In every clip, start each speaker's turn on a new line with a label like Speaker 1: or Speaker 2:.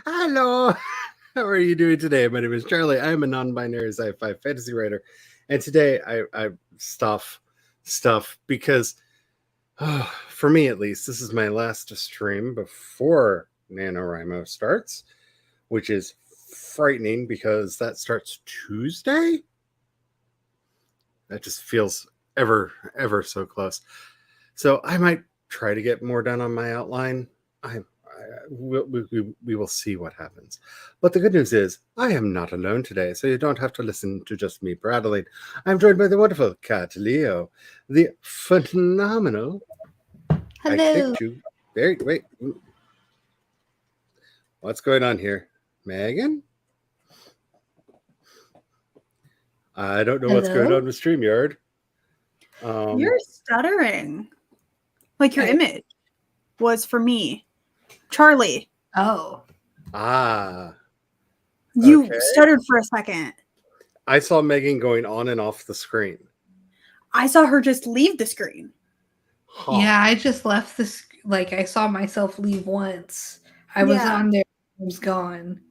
Speaker 1: Hello. How are you doing today? My name is Charlie. I am a non-binary sci-fi fantasy writer, and today I stuff because for me at least, this is my last stream before NaNoWriMo starts, which is frightening because that starts Tuesday. That just feels ever so close. So I might try to get more done on my outline. We will see what happens. But the good news is I am not alone today, so you don't have to listen to just me prattling. I'm joined by the wonderful Cat Leo, the phenomenal.
Speaker 2: Hello.
Speaker 1: I kicked you. Wait. What's going on here? Megan? I don't know what's going on with StreamYard.
Speaker 2: You're stuttering. Like your image was for me. Charlie.
Speaker 3: Oh.
Speaker 2: You stuttered for a second.
Speaker 1: I saw Megan going on and off the screen.
Speaker 2: I saw her just leave the screen.
Speaker 3: Huh. Yeah, I just left this. Like, I saw myself leave once. I was on there, I was gone.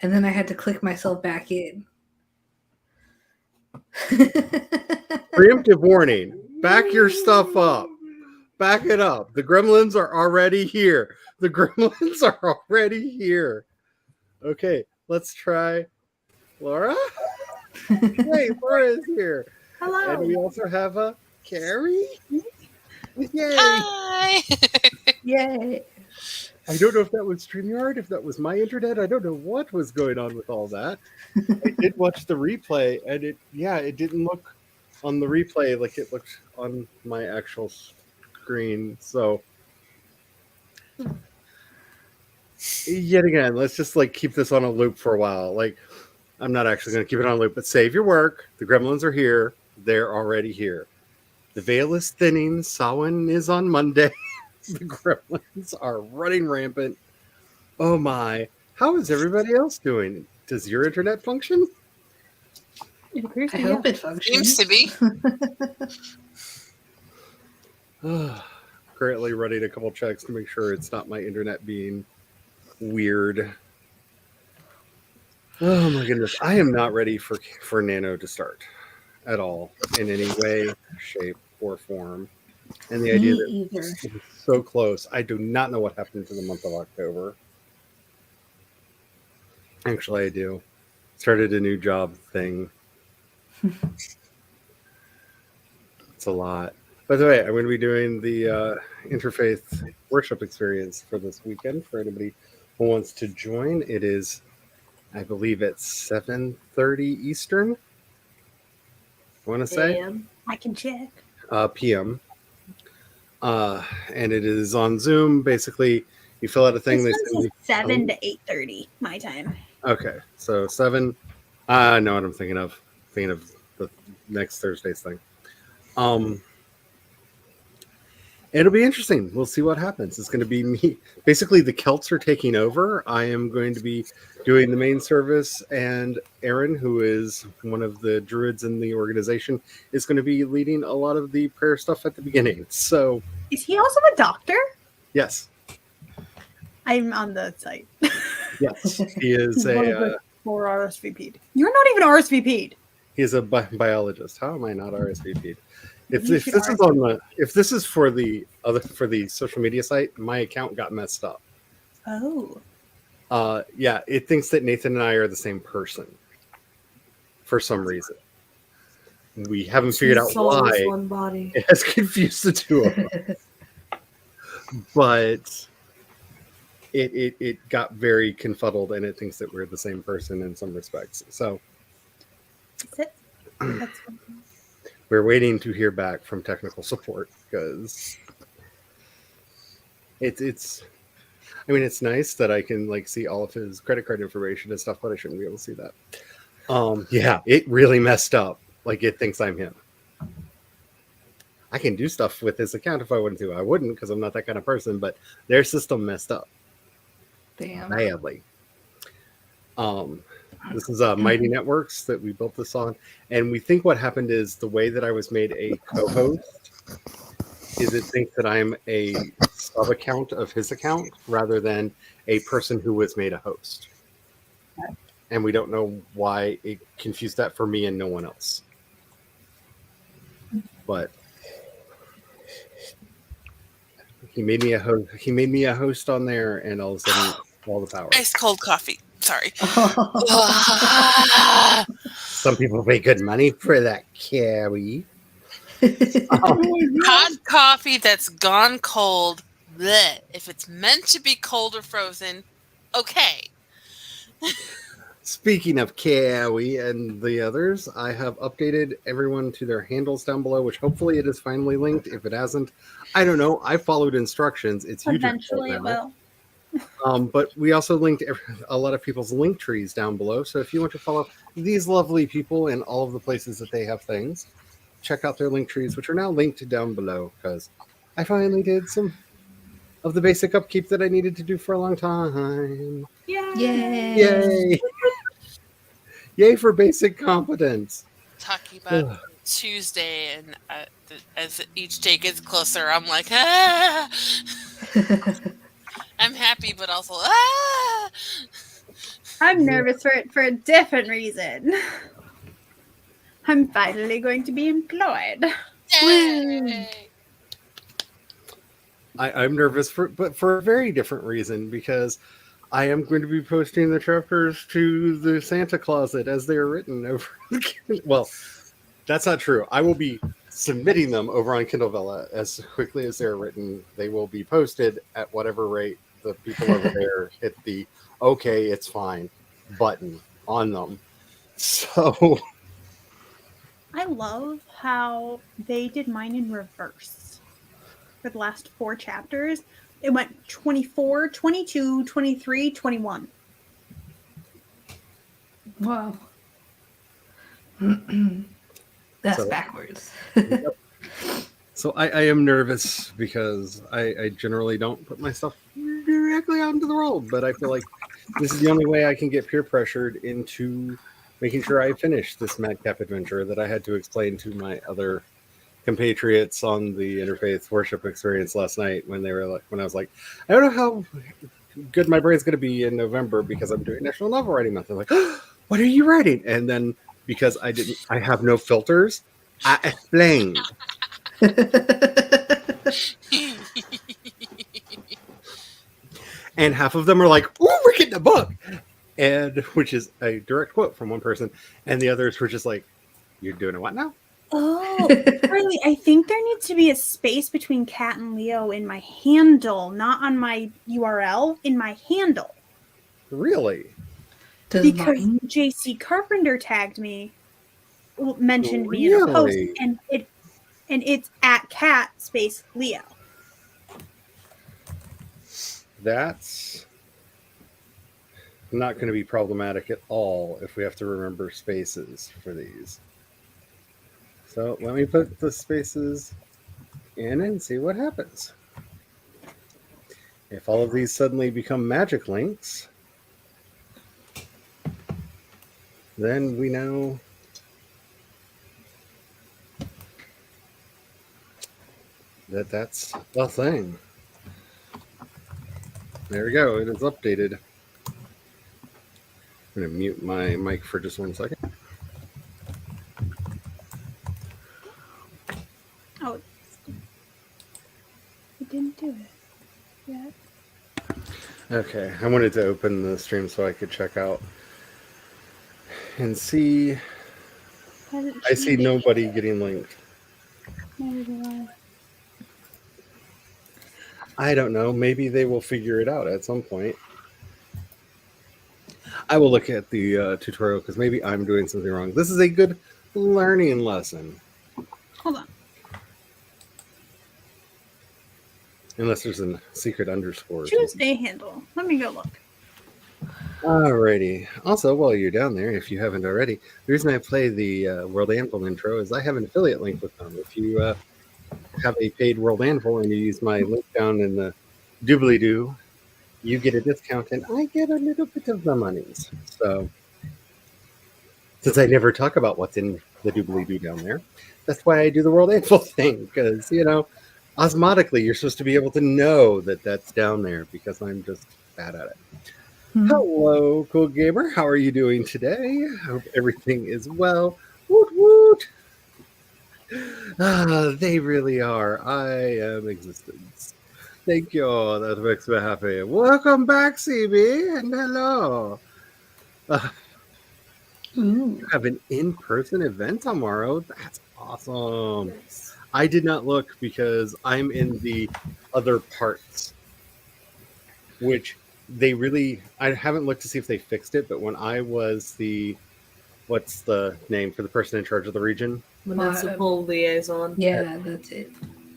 Speaker 3: And then I had to click myself back in.
Speaker 1: Preemptive warning. Back your stuff up. Back it up. The gremlins are already here. Okay, let's try Laura. Hey, Laura is here.
Speaker 2: Hello.
Speaker 1: And we also have a Carrie. Yay.
Speaker 4: Hi.
Speaker 3: Yay.
Speaker 1: I don't know if that was StreamYard, if that was my internet. I don't know what was going on with all that. I did watch the replay, and it didn't look on the replay like it looked on my actual screen. So yet again, let's just keep this on a loop for a while. I'm not actually going to keep it on a loop, but save your work. The gremlins are here. They're already here. The veil is thinning. Samhain is on Monday. The gremlins are running rampant. Oh my. How is everybody else doing? Does your internet function?
Speaker 3: I hope it functions.
Speaker 4: Seems to be.
Speaker 1: Currently running a couple checks to make sure it's not my internet being weird. Oh my goodness. I am not ready for Nano to start at all in any way, shape, or form. And the idea that it's so close. I do not know what happened to the month of October. Actually, I do. Started a new job thing. It's a lot. By the way, I'm going to be doing the interfaith worship experience for this weekend. For anybody who wants to join, it is, I believe, at 7:30 Eastern. I want to say.
Speaker 2: I can check.
Speaker 1: PM. And it is on Zoom. Basically, you fill out a thing.
Speaker 2: This one's 7 to 8:30 my time.
Speaker 1: Okay, so 7. I know what I'm thinking of. Thinking of the next Thursday's thing. It'll be interesting. We'll see what happens. It's going to be me. Basically, the Celts are taking over. I am going to be doing the main service, and Aaron, who is one of the druids in the organization, is going to be leading a lot of the prayer stuff at the beginning. So,
Speaker 2: is he also a doctor?
Speaker 1: Yes.
Speaker 2: I'm on the site.
Speaker 1: Yes, he is a.
Speaker 2: Or RSVP'd. You're not even RSVP'd.
Speaker 1: He's a biologist. How am I not RSVP'd? If this is for the social media site, my account got messed up.
Speaker 2: Oh.
Speaker 1: Yeah, it thinks that Nathan and I are the same person for some reason. We haven't figured out why.
Speaker 3: One body.
Speaker 1: It has confused the two of us. But it got very confuddled, and it thinks that we're the same person in some respects. So we're waiting to hear back from technical support because it's nice that I can see all of his credit card information and stuff, but I shouldn't be able to see that. Yeah, it really messed up. It thinks I'm him. I can do stuff with his account if I wanted to. I wouldn't because I'm not that kind of person, but their system messed up.
Speaker 3: Damn.
Speaker 1: Badly. This is Mighty Networks that we built this on, and we think what happened is the way that I was made a co-host is it thinks that I'm a sub account of his account rather than a person who was made a host. And we don't know why it confused that for me and no one else. But he made me a host. He made me a host on there, and all of a sudden, all the power.
Speaker 4: Ice cold coffee. Sorry.
Speaker 1: Some people pay good money for that, Carrie.
Speaker 4: Hot coffee that's gone cold. Bleh. If it's meant to be cold or frozen, okay.
Speaker 1: Speaking of Carrie and the others, I have updated everyone to their handles down below, which hopefully it is finally linked. If it hasn't, I don't know. I followed instructions. It's YouTube
Speaker 2: Eventually it
Speaker 1: now.
Speaker 2: will.
Speaker 1: But we also linked a lot of people's link trees down below. So if you want to follow these lovely people in all of the places that they have things, check out their link trees, which are now linked down below, because I finally did some of the basic upkeep that I needed to do for a long time.
Speaker 2: Yay!
Speaker 1: Yay! Yay for basic competence.
Speaker 4: Talking about Tuesday, and as each day gets closer, I'm like, ah! I'm happy, but also, ah!
Speaker 2: I'm nervous for a different reason. I'm finally going to be employed.
Speaker 4: Yay!
Speaker 1: I'm nervous but for a very different reason, because I am going to be posting the chapters to the Santa Closet as they are written over. Well, that's not true. I will be submitting them over on Kindle Vella as quickly as they're written. They will be posted at whatever rate the people over there hit the "okay, it's fine" button on them. So
Speaker 2: I love how they did mine in reverse. For the last 4 chapters, it went 24, 22, 23, 21.
Speaker 3: Wow. That's
Speaker 1: So-
Speaker 3: backwards.
Speaker 1: Yep. So I am nervous because I generally don't put my stuff directly out into the world, but I feel like this is the only way I can get peer pressured into making sure I finish this madcap adventure that I had to explain to my other compatriots on the interfaith worship experience last night when they were like, when I was like, I don't know how good my brain's going to be in November because I'm doing National Novel Writing Month. I'm like, what are you writing? And then because I have no filters, I explained. And half of them are like, "Ooh, we're getting a book," and which is a direct quote from one person, and the others were just like, "You're doing a what now?"
Speaker 2: Oh, Carly, I think there needs to be a space between Cat and Leo in my handle, not on my URL, in my handle.
Speaker 1: Really?
Speaker 3: Does
Speaker 2: Because
Speaker 3: mine-
Speaker 2: JC Carpenter tagged me, mentioned me in a post,
Speaker 1: Really?
Speaker 2: and it's at Cat space Leo.
Speaker 1: That's not going to be problematic at all if we have to remember spaces for these. So let me put the spaces in and see what happens. If all of these suddenly become magic links, then we know that that's a thing. There we go. It is updated. I'm going to mute my mic for just 1 second.
Speaker 2: Oh, it didn't do it yet.
Speaker 1: Okay, I wanted to open the stream so I could check out and see. I see nobody getting linked.
Speaker 2: Neither do I.
Speaker 1: I don't know. Maybe they will figure it out at some point. I will look at the tutorial because maybe I'm doing something wrong. This is a good learning lesson.
Speaker 2: Hold on.
Speaker 1: Unless there's a secret underscore. or
Speaker 2: Tuesday handle. Let me go look.
Speaker 1: Alrighty. Also, while you're down there, if you haven't already, the reason I play the World Anvil intro is I have an affiliate link with them. If you have a paid World Anvil and you use my link down in the doobly-doo, you get a discount and I get a little bit of the monies. So, since I never talk about what's in the doobly-doo down there, that's why I do the World Anvil thing, because, you know, Osmotically, you're supposed to be able to know that that's down there because I'm just bad at it. Hello, Cool Gamer. How are you doing today? Hope everything is well. Woot woot. They really are. I am existence. Thank you. That makes me happy. Welcome back, CB, and hello. You have an in-person event tomorrow. That's awesome.
Speaker 5: Nice.
Speaker 1: I did not look because I'm in the other parts, which they really. I haven't looked to see if they fixed it, but when I was what's the name for the person in charge of the region?
Speaker 5: Municipal liaison.
Speaker 3: Yeah, that's it.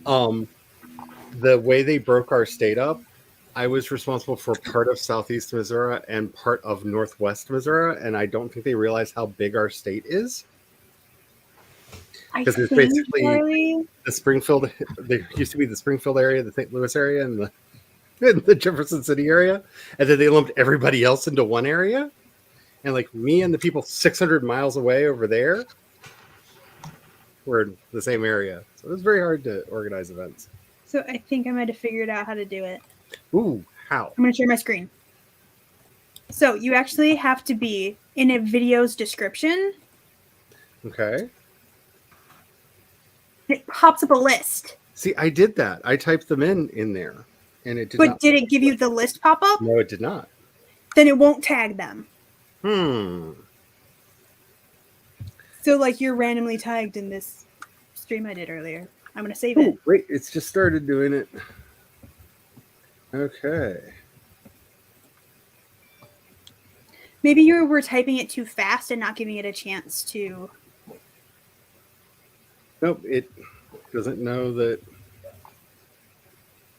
Speaker 1: The way they broke our state up, I was responsible for part of Southeast Missouri and part of Northwest Missouri, and I don't think they realize how big our state is.
Speaker 2: I
Speaker 1: Because it's
Speaker 2: think,
Speaker 1: basically
Speaker 2: Charlie,
Speaker 1: the Springfield. There used to be the Springfield area, the St. Louis area, and the Jefferson City area, and then they lumped everybody else into one area. And like me and the people 600 miles away over there were in the same area, so it was very hard to organize events.
Speaker 2: so I think I might have figured out how to do it.
Speaker 1: Ooh, how?
Speaker 2: I'm going to share my screen. So you actually have to be in a video's description.
Speaker 1: Okay.
Speaker 2: It pops up a list.
Speaker 1: See, I did that. I typed them in there, and it did
Speaker 2: But
Speaker 1: not.
Speaker 2: did it give you the list pop up?
Speaker 1: No, it did not.
Speaker 2: Then it won't tag them. So like you're randomly tagged in this stream I did earlier. I'm going to save it.
Speaker 1: Ooh, wait, it's just started doing it. Okay.
Speaker 2: Maybe you were typing it too fast and not giving it a chance to.
Speaker 1: Nope, it doesn't know that.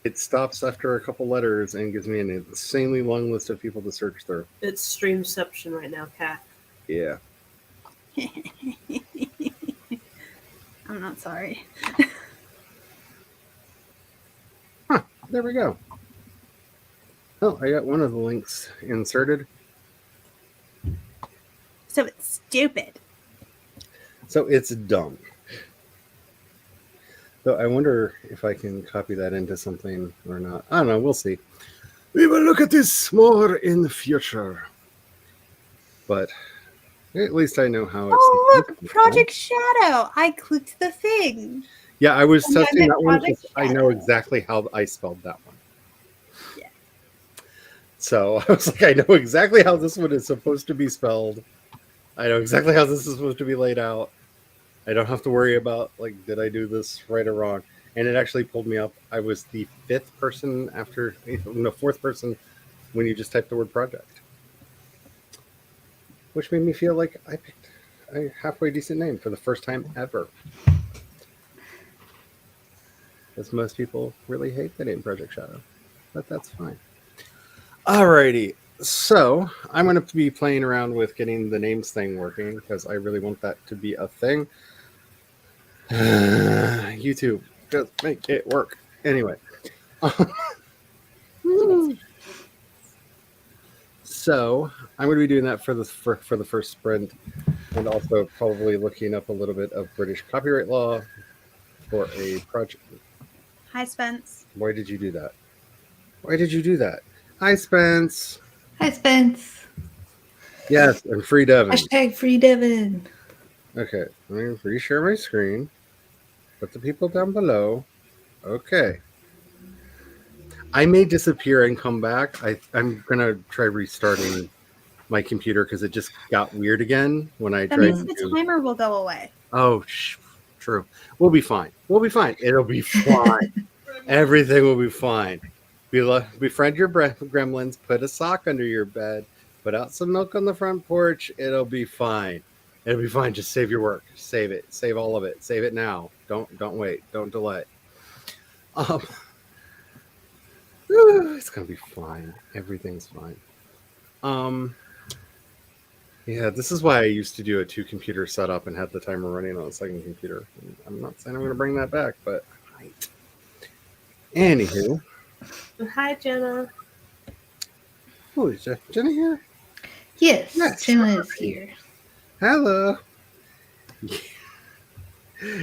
Speaker 1: It stops after a couple letters and gives me an insanely long list of people to search through.
Speaker 5: It's streamception right now, Kat.
Speaker 1: Yeah.
Speaker 2: I'm not sorry.
Speaker 1: There we go. Oh, I got one of the links inserted.
Speaker 2: So it's stupid.
Speaker 1: So it's dumb. So I wonder if I can copy that into something or not. I don't know. We'll see. We will look at this more in the future. But at least I know how it's.
Speaker 2: Oh, look, Project Shadow. I clicked the thing.
Speaker 1: Yeah, I was
Speaker 2: And I
Speaker 1: testing
Speaker 2: meant
Speaker 1: that one
Speaker 2: Project
Speaker 1: because I know
Speaker 2: Shadow.
Speaker 1: exactly how I spelled that one.
Speaker 2: Yeah.
Speaker 1: So I was like, I know exactly how this one is supposed to be spelled. I know exactly how this is supposed to be laid out. I don't have to worry about, like, did I do this right or wrong? And it actually pulled me up. I was the fourth person when you just typed the word project. Which made me feel like I picked a halfway decent name for the first time ever. Because most people really hate the name Project Shadow. But that's fine. Alrighty. So I'm going to be playing around with getting the names thing working because I really want that to be a thing. YouTube, just make it work. Anyway. So I'm going to be doing that for the first sprint, and also probably looking up a little bit of British copyright law for a project.
Speaker 2: Hi, Spence.
Speaker 1: Why did you do that? Why did you do that? Hi, Spence.
Speaker 3: Hi, Spence.
Speaker 1: Yes, and free Devin.
Speaker 3: Hashtag free Devin.
Speaker 1: Okay, let me reshare my screen. Put the people down below. Okay. I may disappear and come back. I'm going to try restarting my computer because it just got weird again when I
Speaker 2: That
Speaker 1: tried
Speaker 2: means the timer will go away.
Speaker 1: Oh, true. We'll be fine. We'll be fine. It'll be fine. Everything will be fine. Befriend your gremlins. Put a sock under your bed. Put out some milk on the front porch. It'll be fine. It'll be fine. Just save your work. Save it. Save all of it. Save it now. Don't wait. Don't delay. It's gonna be fine. Everything's fine. Yeah, this is why I used to do a 2-computer setup and have the timer running on a second computer. I'm not saying I'm gonna bring that back, but right. Anywho.
Speaker 5: Hi, Jenna.
Speaker 1: Oh, is Jenna here?
Speaker 3: Yes,
Speaker 1: Yes.
Speaker 3: Jenna is here.
Speaker 1: Hello.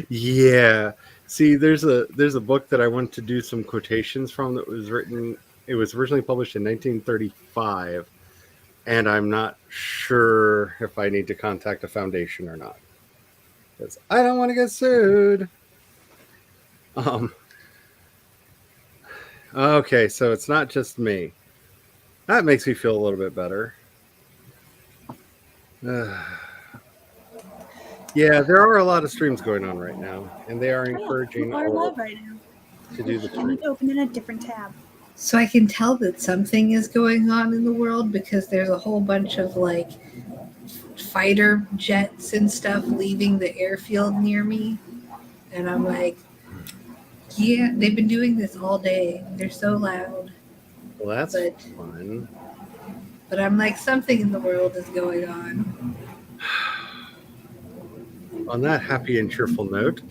Speaker 1: Yeah. See, there's a book that I want to do some quotations from that was written. It was originally published in 1935, and I'm not sure if I need to contact a foundation or not because I don't want to get sued. Um. Okay, so it's not just me. That makes me feel a little bit better. Yeah, there are a lot of streams going on right now, and they are encouraging
Speaker 2: People are
Speaker 1: all
Speaker 2: live right now.
Speaker 1: to do the
Speaker 2: You
Speaker 1: stream.
Speaker 2: need to open in a different tab.
Speaker 3: So I can tell that something is going on in the world because there's a whole bunch of like fighter jets and stuff leaving the airfield near me. And I'm like, yeah, they've been doing this all day. They're so loud.
Speaker 1: Well, that's
Speaker 3: But
Speaker 1: fun.
Speaker 3: but I'm like, something in the world is going on.
Speaker 1: On that happy and cheerful note,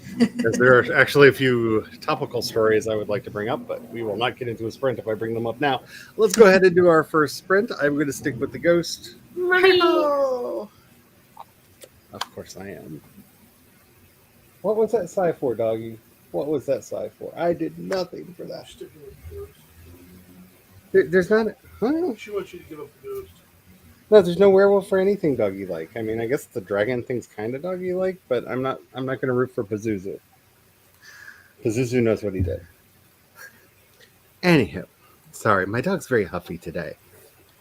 Speaker 1: as there are actually a few topical stories I would like to bring up, but we will not get into a sprint if I bring them up now. Let's go ahead and do our first sprint. I'm going to stick with the ghost.
Speaker 5: Mommy!
Speaker 3: Purple.
Speaker 1: Of course I am. What was that sigh for, doggy? What was that sigh for? I did nothing for that.
Speaker 6: Sticking with the ghost.
Speaker 1: There's not. Huh?
Speaker 6: She wants you to give up the ghost.
Speaker 1: No, there's no werewolf or anything doggy like. I mean, I guess the dragon thing's kind of doggy like, but I'm not going to root for Pazuzu. Pazuzu knows what he did. Anywho, sorry, my dog's very huffy today.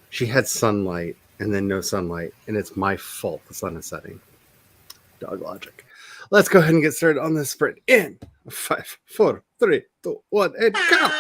Speaker 1: She had sunlight and then no sunlight, and it's my fault the sun is setting. Dog logic. Let's go ahead and get started on this sprint in 5, 4, 3, 2, 1, and go!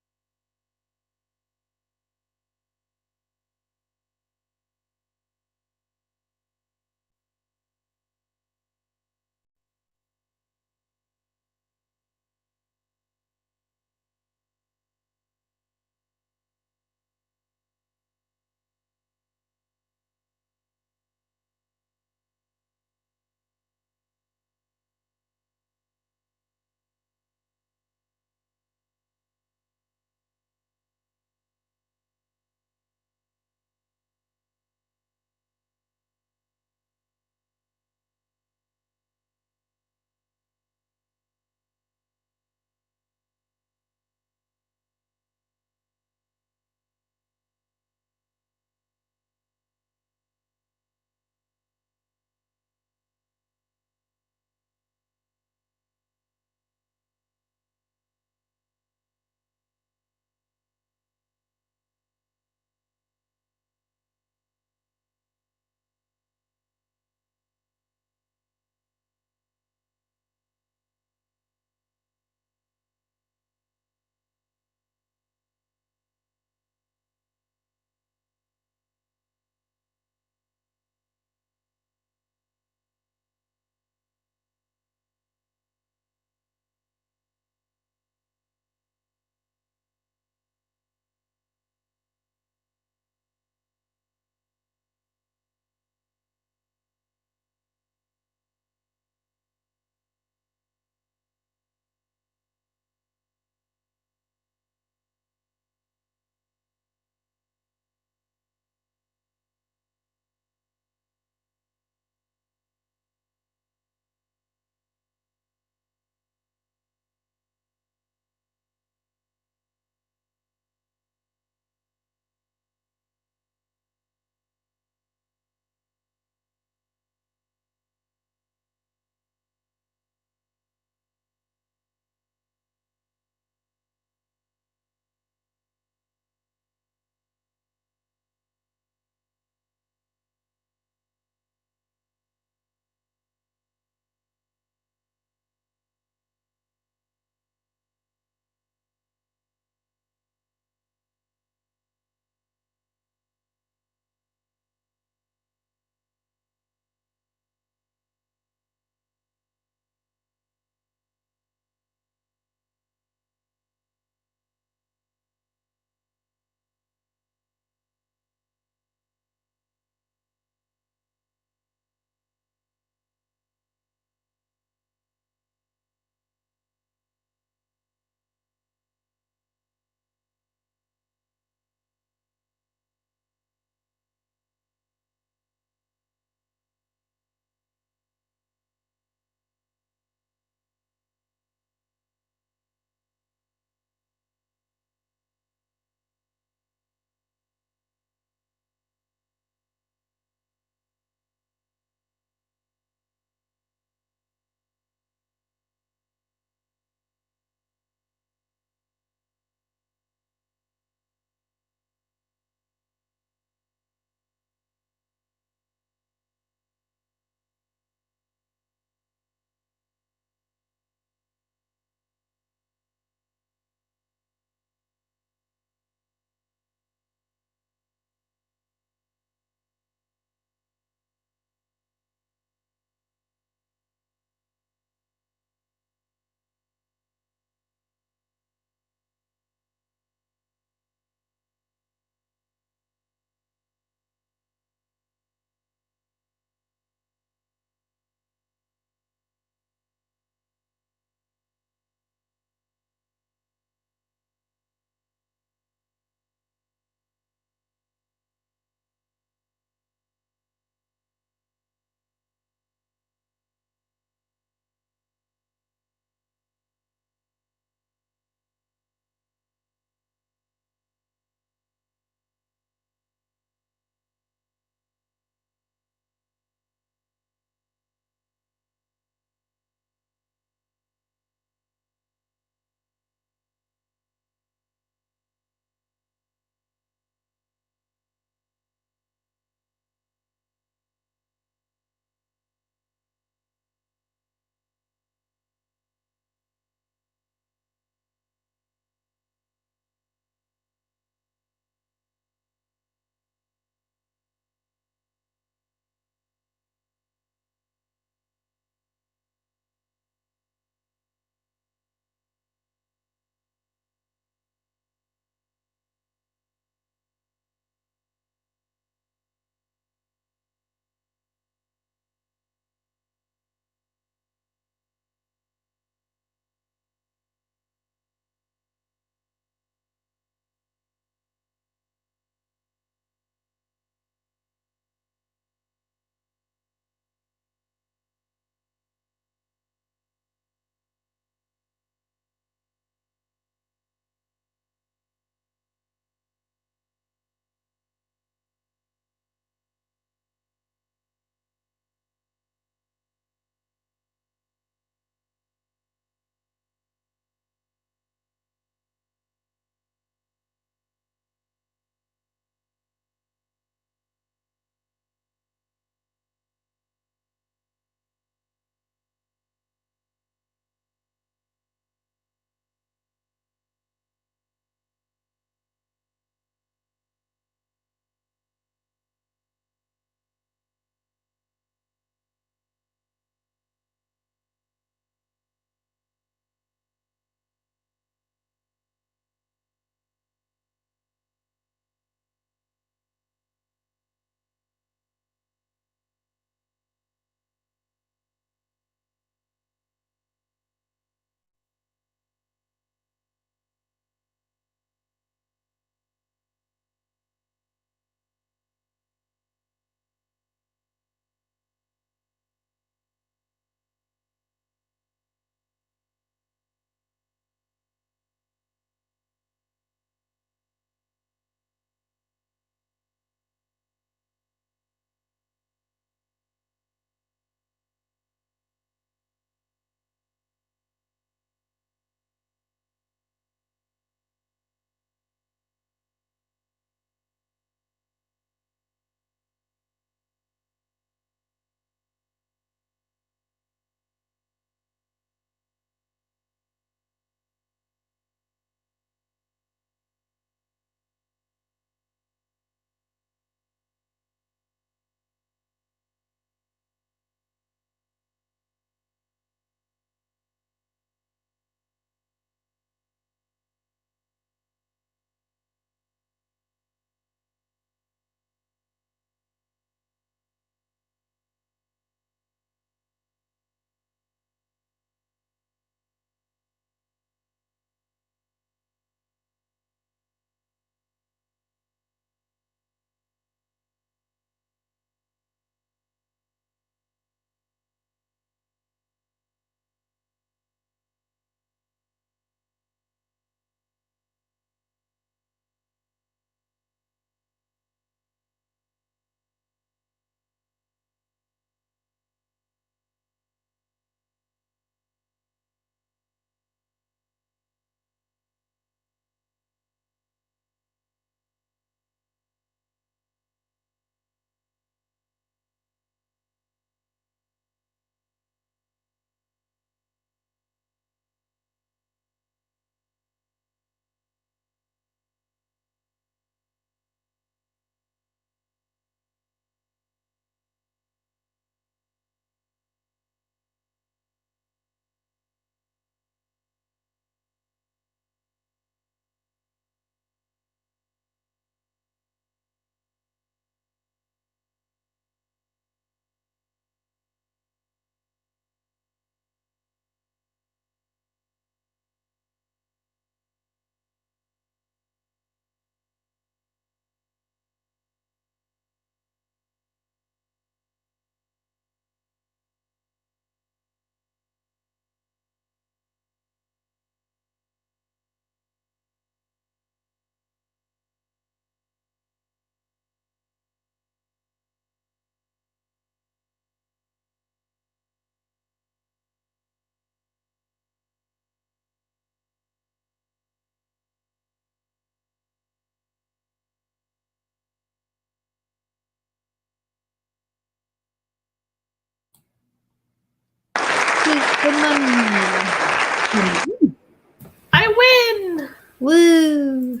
Speaker 3: Woo!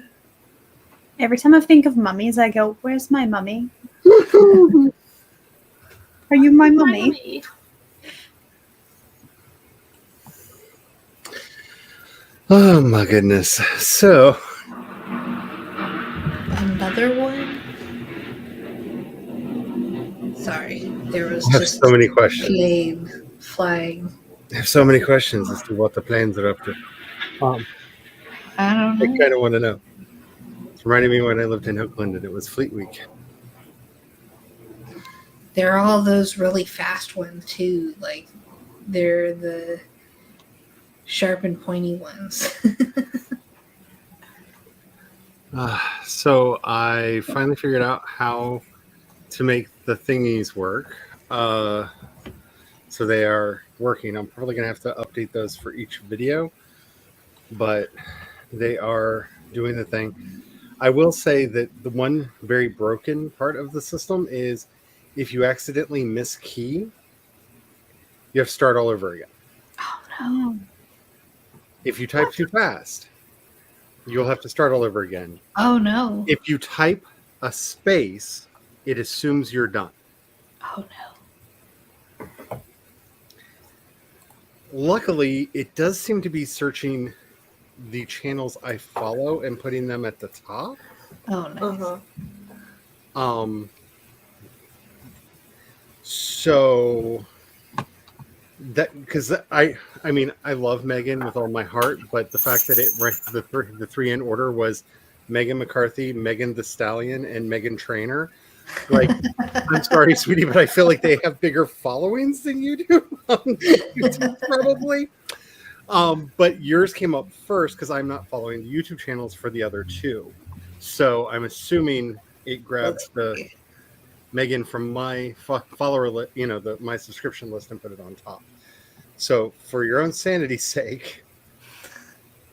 Speaker 2: Every time I think of mummies, I go, "Where's my mummy? Are you my mummy?"
Speaker 1: Oh my goodness. So
Speaker 3: Another one? Sorry, there was
Speaker 1: I have
Speaker 3: just
Speaker 1: so many
Speaker 3: a
Speaker 1: questions.
Speaker 3: plane flying.
Speaker 1: I have so many questions as to what the planes are up to.
Speaker 3: I don't
Speaker 1: I
Speaker 3: know.
Speaker 1: kind of want to know. It's reminding me when I lived in Oakland and it was Fleet Week.
Speaker 3: There are all those really fast ones too. Like they're the sharp and pointy ones.
Speaker 1: So I finally figured out how to make the thingies work. So they are working. I'm probably going to have to update those for each video, but they are doing the thing. I will say that the one very broken part of the system is if you accidentally miss key, you have to start all over again.
Speaker 2: Oh,
Speaker 1: If you type too fast, you'll have to start all over again.
Speaker 3: Oh no.
Speaker 1: If you type a space, it assumes you're done.
Speaker 3: Oh no.
Speaker 1: Luckily, it does seem to be searching the channels I follow and putting them at the top.
Speaker 3: Oh nice.
Speaker 1: So that because I mean I love Megan with all my heart, but the fact that it ranked the three in order was Megan McCarthy, Megan the Stallion, and Megan Trainor. Like, I'm sorry, sweetie, but I feel like they have bigger followings than you do on YouTube, probably. But yours came up first because I'm not following the YouTube channels for the other two. So I'm assuming it grabs the Megan from my follower list, my subscription list, and put it on top. So for your own sanity's sake,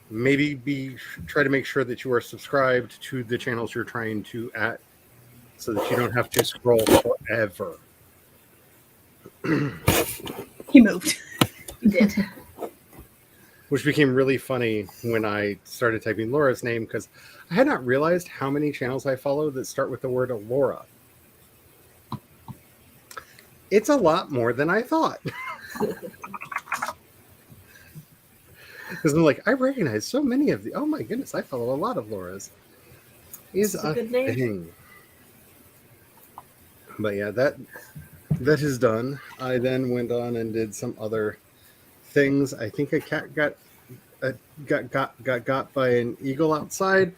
Speaker 1: maybe try to make sure that you are subscribed to the channels you're trying to at, so that you don't have to scroll forever.
Speaker 2: he moved.
Speaker 3: You did.
Speaker 1: Which became really funny when I started typing Laura's name, because I had not realized how many channels I follow that start with the word Laura. It's a lot more than I thought. Because I'm like, I recognize so many of the. Oh my goodness, I follow a lot of Laura's. Is a
Speaker 5: good name.
Speaker 1: thing. But yeah, that is done. I then went on and did some other things. I think a cat got by an eagle outside.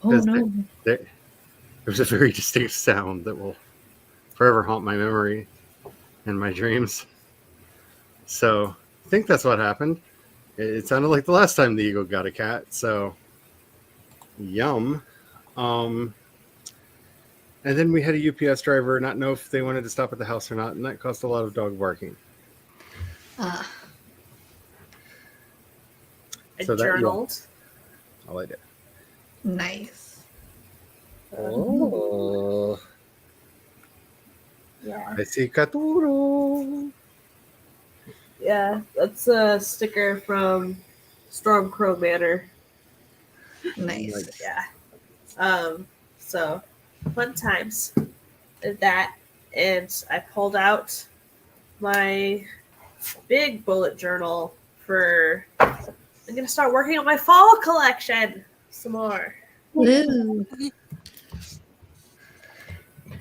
Speaker 3: Oh no.
Speaker 1: There was a very distinct sound that will forever haunt my memory and my dreams. So I think that's what happened. It sounded like the last time the eagle got a cat. So yum. And then we had a UPS driver not know if they wanted to stop at the house or not, and that caused a lot of dog barking.
Speaker 5: I
Speaker 1: So that-
Speaker 5: journaled.
Speaker 1: All I did.
Speaker 3: Nice.
Speaker 1: Oh,
Speaker 5: Yeah.
Speaker 1: I see Katuro.
Speaker 5: Yeah, that's a sticker from Stormcrow Manor.
Speaker 3: Nice.
Speaker 5: Yeah. So fun times. Did that, and I pulled out my big bullet journal for. I'm gonna start working on my fall collection some more.
Speaker 3: Woo.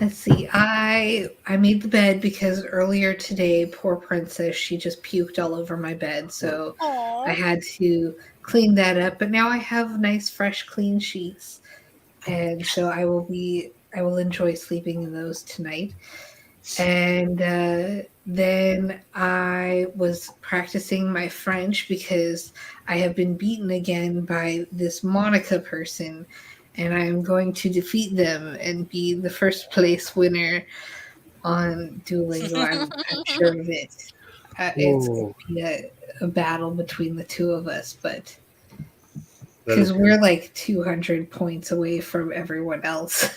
Speaker 3: Let's see. I made the bed because earlier today, poor princess, she just puked all over my bed. So I had to clean that up. But now I have nice, fresh, clean sheets, and so I will enjoy sleeping in those tonight. And then I was practicing my French because I have been beaten again by this Monica person, and I'm going to defeat them and be the first place winner on Duolingo. I'm sure of it. It's going to be a battle between the two of us, but because we're like 200 points away from everyone else.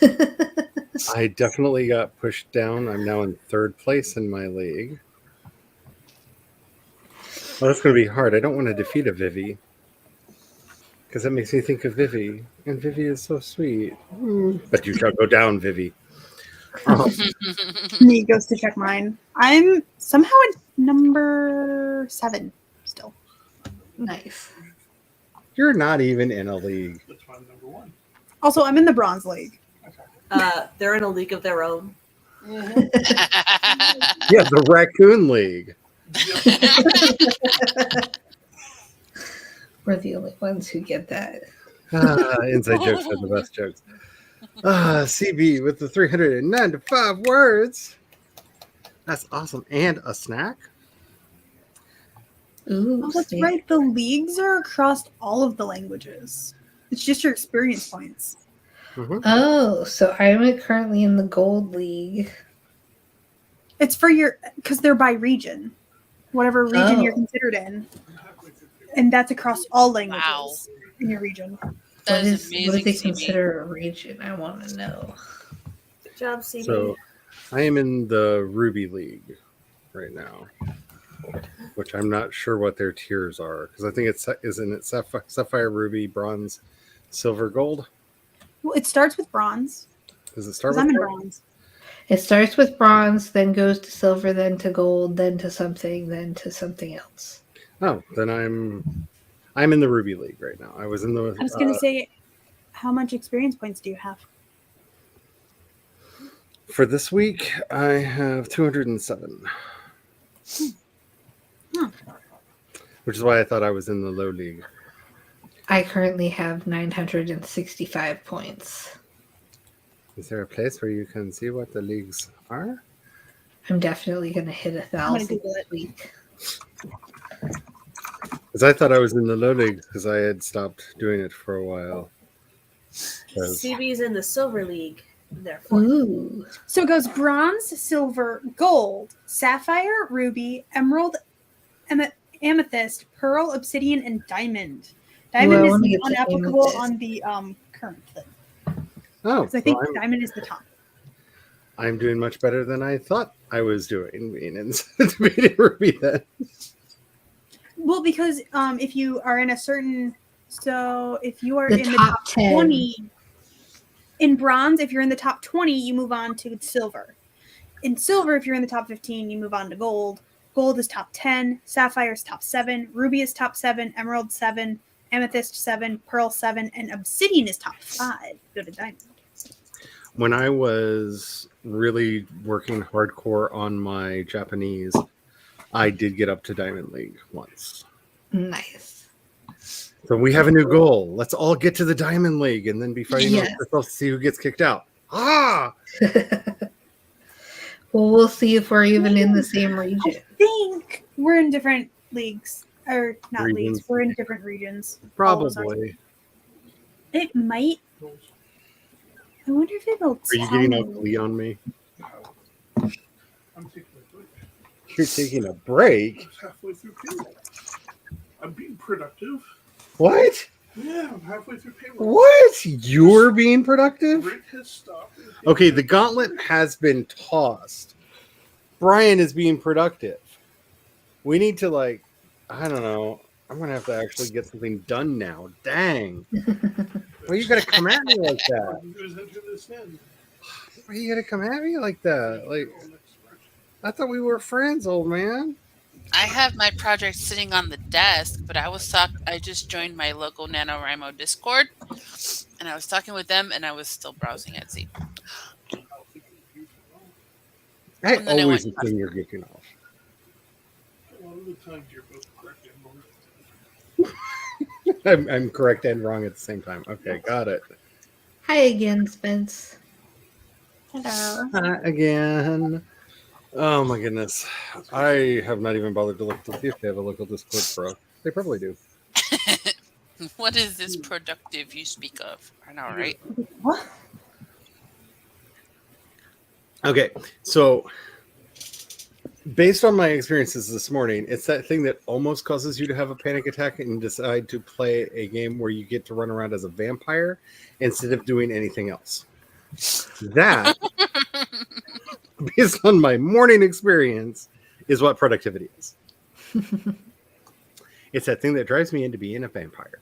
Speaker 1: I definitely got pushed down. I'm now in third place in my league. Well, that's going to be hard. I don't want to defeat a Vivi. Because that makes me think of Vivi, and Vivi is so sweet. But you shall go down, Vivi.
Speaker 2: Me goes to check mine. I'm somehow at number 7 still.
Speaker 3: Nice.
Speaker 1: You're not even in a league.
Speaker 6: That's why I'm number 1.
Speaker 2: Also, I'm in the bronze league.
Speaker 5: They're in a league of their own.
Speaker 1: Yeah, the Raccoon League.
Speaker 3: We're the only ones who get that.
Speaker 1: Inside jokes are the best jokes. CB with the 395 words. That's awesome. And a snack?
Speaker 3: Ooh,
Speaker 2: Oh, that's
Speaker 3: snake.
Speaker 2: right. The leagues are across all of the languages. It's just your experience points.
Speaker 1: Mhm.
Speaker 3: Oh, so I'm currently in the gold league.
Speaker 2: It's for your because they're by region, whatever region you're
Speaker 3: Oh.
Speaker 2: considered in,
Speaker 6: I'm halfway through Payroll.
Speaker 2: and that's across all languages
Speaker 4: Wow.
Speaker 2: in your region.
Speaker 4: That
Speaker 3: What
Speaker 4: is
Speaker 3: is what do
Speaker 4: amazing,
Speaker 3: they
Speaker 4: CB.
Speaker 3: consider a region? I want to know.
Speaker 5: Good job, CB.
Speaker 1: So I am in the Ruby League right now, which I'm not sure what their tiers are because I think isn't it Sapphire, Ruby, Bronze, Silver, Gold?
Speaker 2: Well, it starts with bronze
Speaker 1: Does it start
Speaker 2: because
Speaker 1: with
Speaker 2: I'm in
Speaker 1: bronze?
Speaker 2: bronze.
Speaker 3: It starts with bronze, then goes to silver, then to gold, then to something, then to something else.
Speaker 1: Oh, then I'm in the Ruby League right now. I was in the
Speaker 2: I was gonna say, how much experience points do you have?
Speaker 1: for this week. I have 207, which is why I thought I was in the low league.
Speaker 3: I currently have 965 points.
Speaker 1: Is there a place where you can see what the leagues are?
Speaker 3: I'm definitely going to hit 1,000
Speaker 2: Google
Speaker 3: this
Speaker 2: it.
Speaker 3: week.
Speaker 1: Because I thought I was in the low league because I had stopped doing it for a while. 'Cause-
Speaker 5: CB's in the Silver League, therefore.
Speaker 3: Ooh.
Speaker 2: So it goes bronze, silver, gold, sapphire, ruby, emerald, amethyst, pearl, obsidian, and diamond. Diamond
Speaker 3: Ooh, I
Speaker 2: is
Speaker 3: wanna get to
Speaker 2: unapplicable
Speaker 3: amethyst.
Speaker 2: on the current thing.
Speaker 1: Oh,
Speaker 2: Because I think
Speaker 1: well,
Speaker 2: diamond is the top.
Speaker 1: I'm doing much better than I thought I was doing. Being in Ruby then.
Speaker 2: Well, because if you are in a certain, so if you are
Speaker 3: The
Speaker 2: in the
Speaker 3: top
Speaker 2: top
Speaker 3: 10.
Speaker 2: 20 in bronze, if you're in the top 20, you move on to silver. In silver, if you're in the top 15, you move on to gold. Gold is top 10, sapphire is top 7, ruby is top 7, emerald 7, amethyst 7, pearl 7, and obsidian is top 5. Go to diamond.
Speaker 1: When I was really working hardcore on my Japanese, I did get up to Diamond League once.
Speaker 3: Nice.
Speaker 1: So we have a new goal. Let's all get to the Diamond League and then be fighting
Speaker 3: Yes.
Speaker 1: with ourselves to see who gets kicked out. Ah!
Speaker 3: Well, we'll see if we're even in the same
Speaker 2: I
Speaker 3: region.
Speaker 2: think we're in different leagues. Or not
Speaker 1: Regions.
Speaker 2: leagues, we're in different regions. All of us are.
Speaker 1: Probably.
Speaker 2: It might. I wonder if it'll
Speaker 1: Are you
Speaker 2: tell
Speaker 1: getting
Speaker 2: me.
Speaker 1: all glee on me?
Speaker 6: I'm taking a break.
Speaker 1: You're taking a break?
Speaker 6: I was halfway through payroll. I'm being productive.
Speaker 1: What?
Speaker 6: Yeah, I'm halfway through payroll.
Speaker 1: What? You're being productive?
Speaker 6: Rick has stopped.
Speaker 1: Okay, the gauntlet has been tossed. Brian is being productive. We need to, like, I don't know. I'm going to have to actually get something done now. Dang. Well, you got to come at me like that.
Speaker 6: All you do is enter this in.
Speaker 1: Why you got to come at me like that? Like, I thought we were friends, old man.
Speaker 4: I have my project sitting on the desk, but I just joined my local NaNoWriMo Discord, and I was talking with them, and I was still browsing Etsy.
Speaker 1: I
Speaker 4: And then I
Speaker 1: always
Speaker 4: went-
Speaker 1: assume you're goofing off.
Speaker 6: A lot of the times you're both correct and wrong.
Speaker 1: I'm correct and wrong at the same time. Okay, got it.
Speaker 3: Hi again, Spence.
Speaker 2: Hello.
Speaker 1: Again. Oh my goodness. I have not even bothered to look to see if they have a local Discord for us. They probably do.
Speaker 4: What is this productive you speak of? I know, right?
Speaker 2: What?
Speaker 1: Okay, so based on my experiences this morning, it's that thing that almost causes you to have a panic attack and decide to play a game where you get to run around as a vampire instead of doing anything else. That, based on my morning experience, is what productivity is. It's that thing that drives me into being a vampire.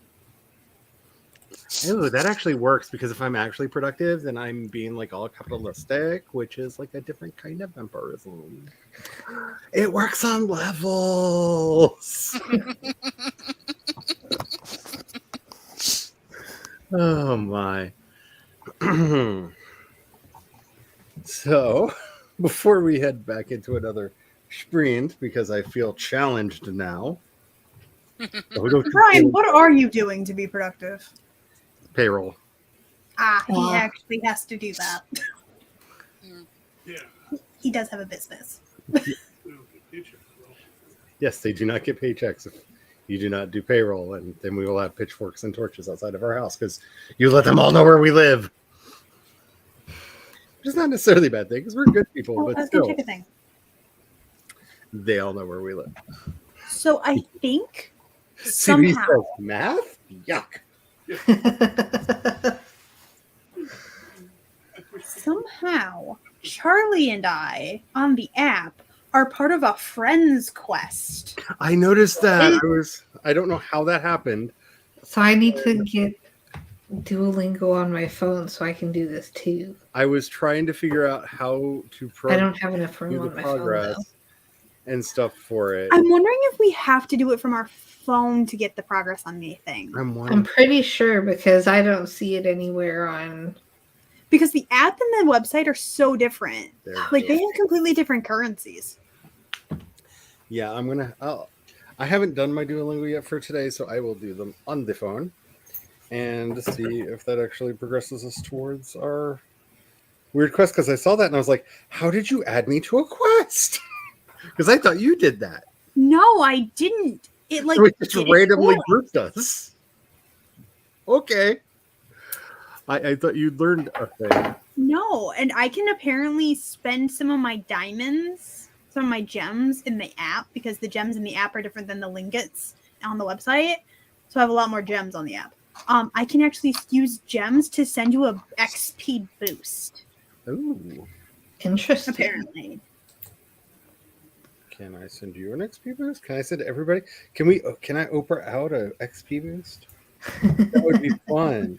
Speaker 1: Ooh, that actually works because if I'm actually productive, then I'm being like all capitalistic, which is like a different kind of vampirism. It works on levels. Oh my. So, before we head back into another sprint, because I feel challenged now. we go to
Speaker 2: Brian, what are you doing to be productive?
Speaker 1: payroll.
Speaker 2: He actually has to do that.
Speaker 6: Yeah.
Speaker 2: He does have a business.
Speaker 6: We don't get paychecks, though.
Speaker 1: Yes, they do not get paychecks if you do not do payroll, and then we will have pitchforks and torches outside of our house because you let them all know where we live. Which is not necessarily a bad thing because we're good people,
Speaker 2: I
Speaker 1: but
Speaker 2: was
Speaker 1: still,
Speaker 2: gonna check a thing.
Speaker 1: they all know where we live.
Speaker 2: So I think
Speaker 1: CB
Speaker 2: somehow
Speaker 1: says math? Yuck.
Speaker 2: somehow Charlie and I on the app are part of a friends quest.
Speaker 1: I noticed that. I don't know how that happened.
Speaker 3: So I need to get Duolingo on my phone so I can do this too.
Speaker 1: I was trying to figure out how to
Speaker 3: I don't have enough room
Speaker 1: do the
Speaker 3: on my phone
Speaker 1: progress
Speaker 3: though.
Speaker 1: and stuff for it.
Speaker 2: I'm wondering if we have to do it from our phone to get the progress on the thing.
Speaker 3: I'm pretty sure because I don't see it anywhere on.
Speaker 2: Because the app and the website are so different.
Speaker 1: There.
Speaker 2: Like they have completely different currencies.
Speaker 1: Yeah, I haven't done my Duolingo yet for today, so I will do them on the phone and see if that actually progresses us towards our weird quest. Because I saw that and I was like, how did you add me to a quest? Because I thought you did that.
Speaker 2: No, I didn't. It like
Speaker 1: We just
Speaker 2: did it
Speaker 1: randomly
Speaker 2: for us.
Speaker 1: grouped us. Okay. I thought you'd learned a thing.
Speaker 2: No, and I can apparently spend some of my diamonds, some of my gems in the app because the gems in the app are different than the lingots on the website. So I have a lot more gems on the app. I can actually use gems to send you a XP boost.
Speaker 1: Ooh.
Speaker 3: Interesting.
Speaker 2: Apparently.
Speaker 1: Can I send you an XP boost? Can I send everybody? Can I Oprah out a XP boost? That would be fun.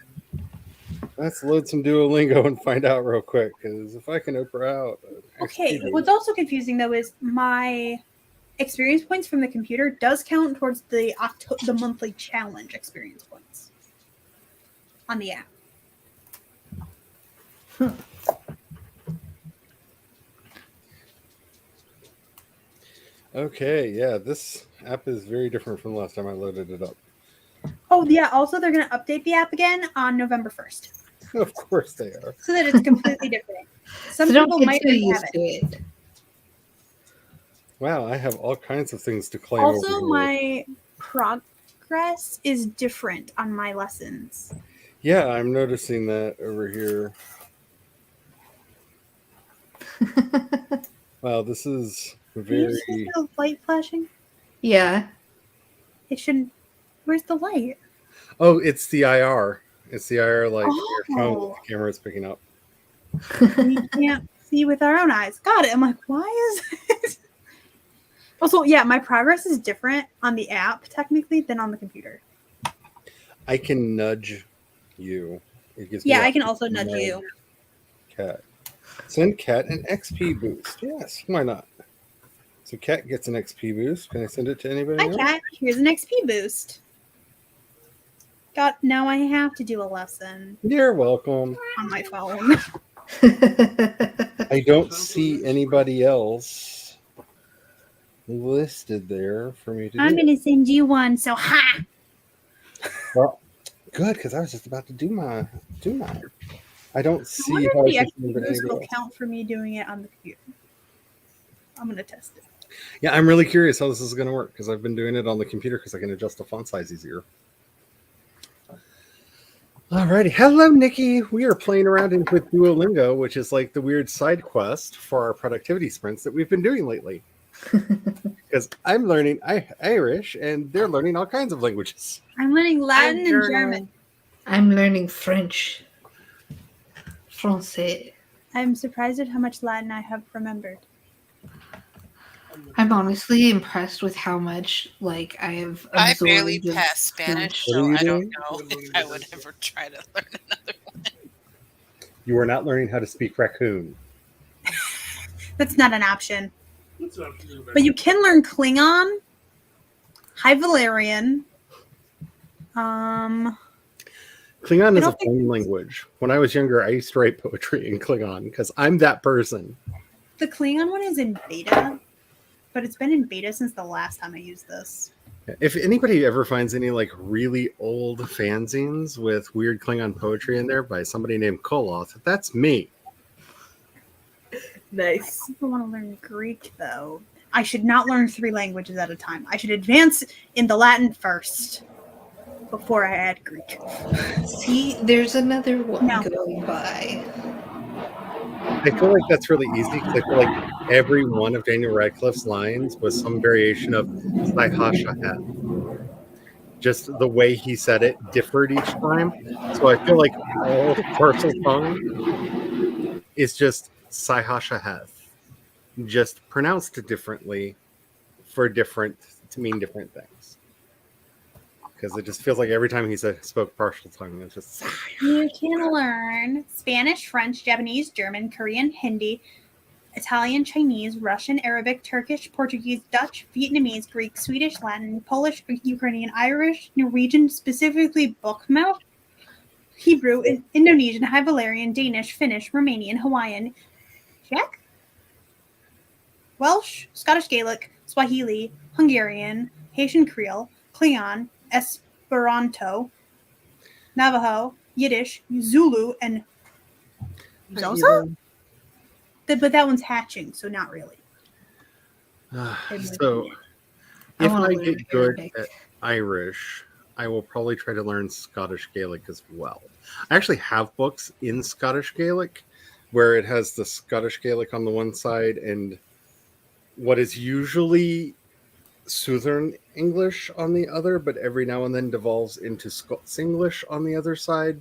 Speaker 1: Let's load some Duolingo and find out real quick. Because if I can Oprah out,
Speaker 2: Okay, what's also confusing though is my experience points from the computer does count towards the monthly challenge experience points on the app.
Speaker 1: Okay, yeah, this app is very different from the last time I loaded it up.
Speaker 2: Oh yeah, also they're going to update the app again on November 1st.
Speaker 1: Of course they are.
Speaker 2: So that it's completely different. Some
Speaker 3: So don't
Speaker 2: people
Speaker 3: get
Speaker 2: might
Speaker 3: too
Speaker 2: already have
Speaker 3: used
Speaker 2: it.
Speaker 3: to it.
Speaker 1: Wow, I have all kinds of things to claim.
Speaker 2: Also,
Speaker 1: over here.
Speaker 2: my progress is different on my lessons.
Speaker 1: Yeah, I'm noticing that over here. Wow, this is
Speaker 2: Can you
Speaker 1: very.
Speaker 2: see the light flashing?
Speaker 3: Yeah.
Speaker 2: It shouldn't. Where's the light?
Speaker 1: Oh, it's the IR. It's the IR light your phone
Speaker 2: Oh.
Speaker 1: that the camera is picking up.
Speaker 2: We can't see with our own eyes. Got it. I'm like, why is it? Also, yeah, my progress is different on the app technically than on the computer.
Speaker 1: I can nudge you. It gives me
Speaker 2: Yeah,
Speaker 1: a
Speaker 2: I can also nudge you.
Speaker 1: Cat. Send Cat an XP boost. Yes, why not? So Cat gets an XP boost. Can I send it to anybody
Speaker 2: Hi,
Speaker 1: else?
Speaker 2: Cat. Here's an XP boost. Now I have to do a lesson
Speaker 1: You're welcome.
Speaker 2: on my phone.
Speaker 1: I don't see anybody else listed there for me to
Speaker 2: I'm
Speaker 1: do.
Speaker 2: going to send you one. So, ha!
Speaker 1: Well, good, because I was just about to do mine. I don't
Speaker 2: I
Speaker 1: see
Speaker 2: wonder
Speaker 1: how I
Speaker 2: if the
Speaker 1: should
Speaker 2: XP
Speaker 1: send it to
Speaker 2: boost
Speaker 1: anybody
Speaker 2: will
Speaker 1: else.
Speaker 2: count for me doing it on the computer. I'm going to test it.
Speaker 1: Yeah, I'm really curious how this is going to work because I've been doing it on the computer because I can adjust the font size easier. Alrighty, hello Nikki. We are playing around with Duolingo, which is like the weird side quest for our productivity sprints that we've been doing lately. Because I'm learning Irish and they're learning all kinds of languages.
Speaker 2: I'm learning Latin and German.
Speaker 3: I'm learning French. Français.
Speaker 2: I'm surprised at how much Latin I have remembered.
Speaker 3: I'm honestly impressed with how much like I have
Speaker 4: I
Speaker 3: absorbed.
Speaker 4: barely
Speaker 3: of
Speaker 4: passed Spanish,
Speaker 1: What are
Speaker 4: so
Speaker 1: you
Speaker 4: I don't
Speaker 1: doing?
Speaker 4: know if I would ever try to learn another one.
Speaker 1: You are not learning how to speak raccoon.
Speaker 2: That's not an option.
Speaker 6: That's not true.
Speaker 2: But you can learn Klingon, High Valerian.
Speaker 1: Klingon
Speaker 2: I
Speaker 1: is a
Speaker 2: don't think
Speaker 1: fun language. When I was younger, I used to write poetry in Klingon because I'm that person.
Speaker 2: the Klingon one is in beta, but it's been in beta since the last time I used this.
Speaker 1: If anybody ever finds any like really old fanzines with weird Klingon poetry in there by somebody named Koloth, that's me.
Speaker 5: Nice.
Speaker 2: I want to learn Greek though. I should not learn 3 languages at a time. I should advance in the Latin first before I add Greek.
Speaker 3: See, there's another one
Speaker 2: No.
Speaker 3: going by.
Speaker 1: I feel like that's really easy because I feel like every one of Daniel Radcliffe's lines was some variation of Saihasha had. Just the way he said it differed each time. So I feel like all of Parcel Tongue is just Saihasha hath, just pronounced differently for different to mean different things. Because it just feels like every time he spoke partial tongue, it's just
Speaker 2: You can learn Spanish, French, Japanese, German, Korean, Hindi, Italian, Chinese, Russian, Arabic, Turkish, Portuguese, Dutch, Vietnamese, Greek, Swedish, Latin, Polish, Ukrainian, Irish, Norwegian, specifically Bokmal, Hebrew, Indonesian, High Valerian, Danish, Finnish, Romanian, Hawaiian, Czech, Welsh, Scottish Gaelic, Swahili, Hungarian, Haitian Creole, Klingon, Esperanto, Navajo, Yiddish, Zulu, and Xhosa? But that one's hatching, so not really.
Speaker 1: so.
Speaker 3: I
Speaker 1: If
Speaker 3: wanna
Speaker 1: I
Speaker 3: learn
Speaker 1: get good
Speaker 3: Arabic.
Speaker 1: at Irish, I will probably try to learn Scottish Gaelic as well. I actually have books in Scottish Gaelic where it has the Scottish Gaelic on the one side and what is usually Southern English on the other, but every now and then devolves into Scots English on the other side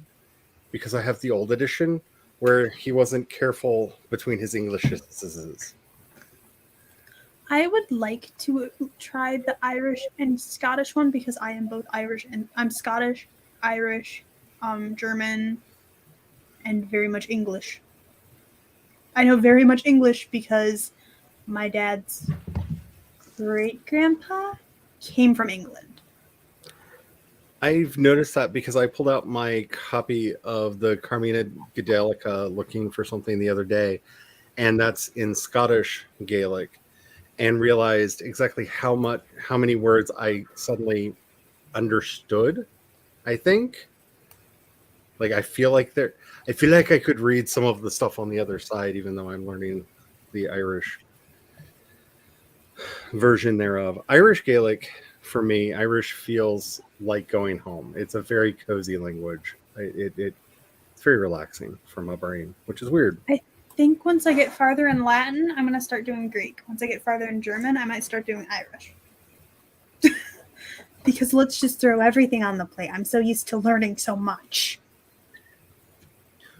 Speaker 1: because I have the old edition where he wasn't careful between his Englishes.
Speaker 2: I would like to try the Irish and Scottish one because I am both Irish and I'm Scottish, Irish, German, and very much English. I know very much English because my dad's great grandpa came from England.
Speaker 1: I've noticed that because I pulled out my copy of the Carmina Gadelica looking for something the other day, and that's in Scottish Gaelic, and realized exactly how many words I suddenly understood. I think, like I feel like I could read some of the stuff on the other side, even though I'm learning the Irish version thereof. Irish Gaelic, for me, Irish feels like going home. It's a very cozy language. It's very relaxing for my brain, which is weird.
Speaker 2: I think once I get farther in Latin, I'm going to start doing Greek. Once I get farther in German, I might start doing Irish. Because let's just throw everything on the plate. I'm so used to learning so much.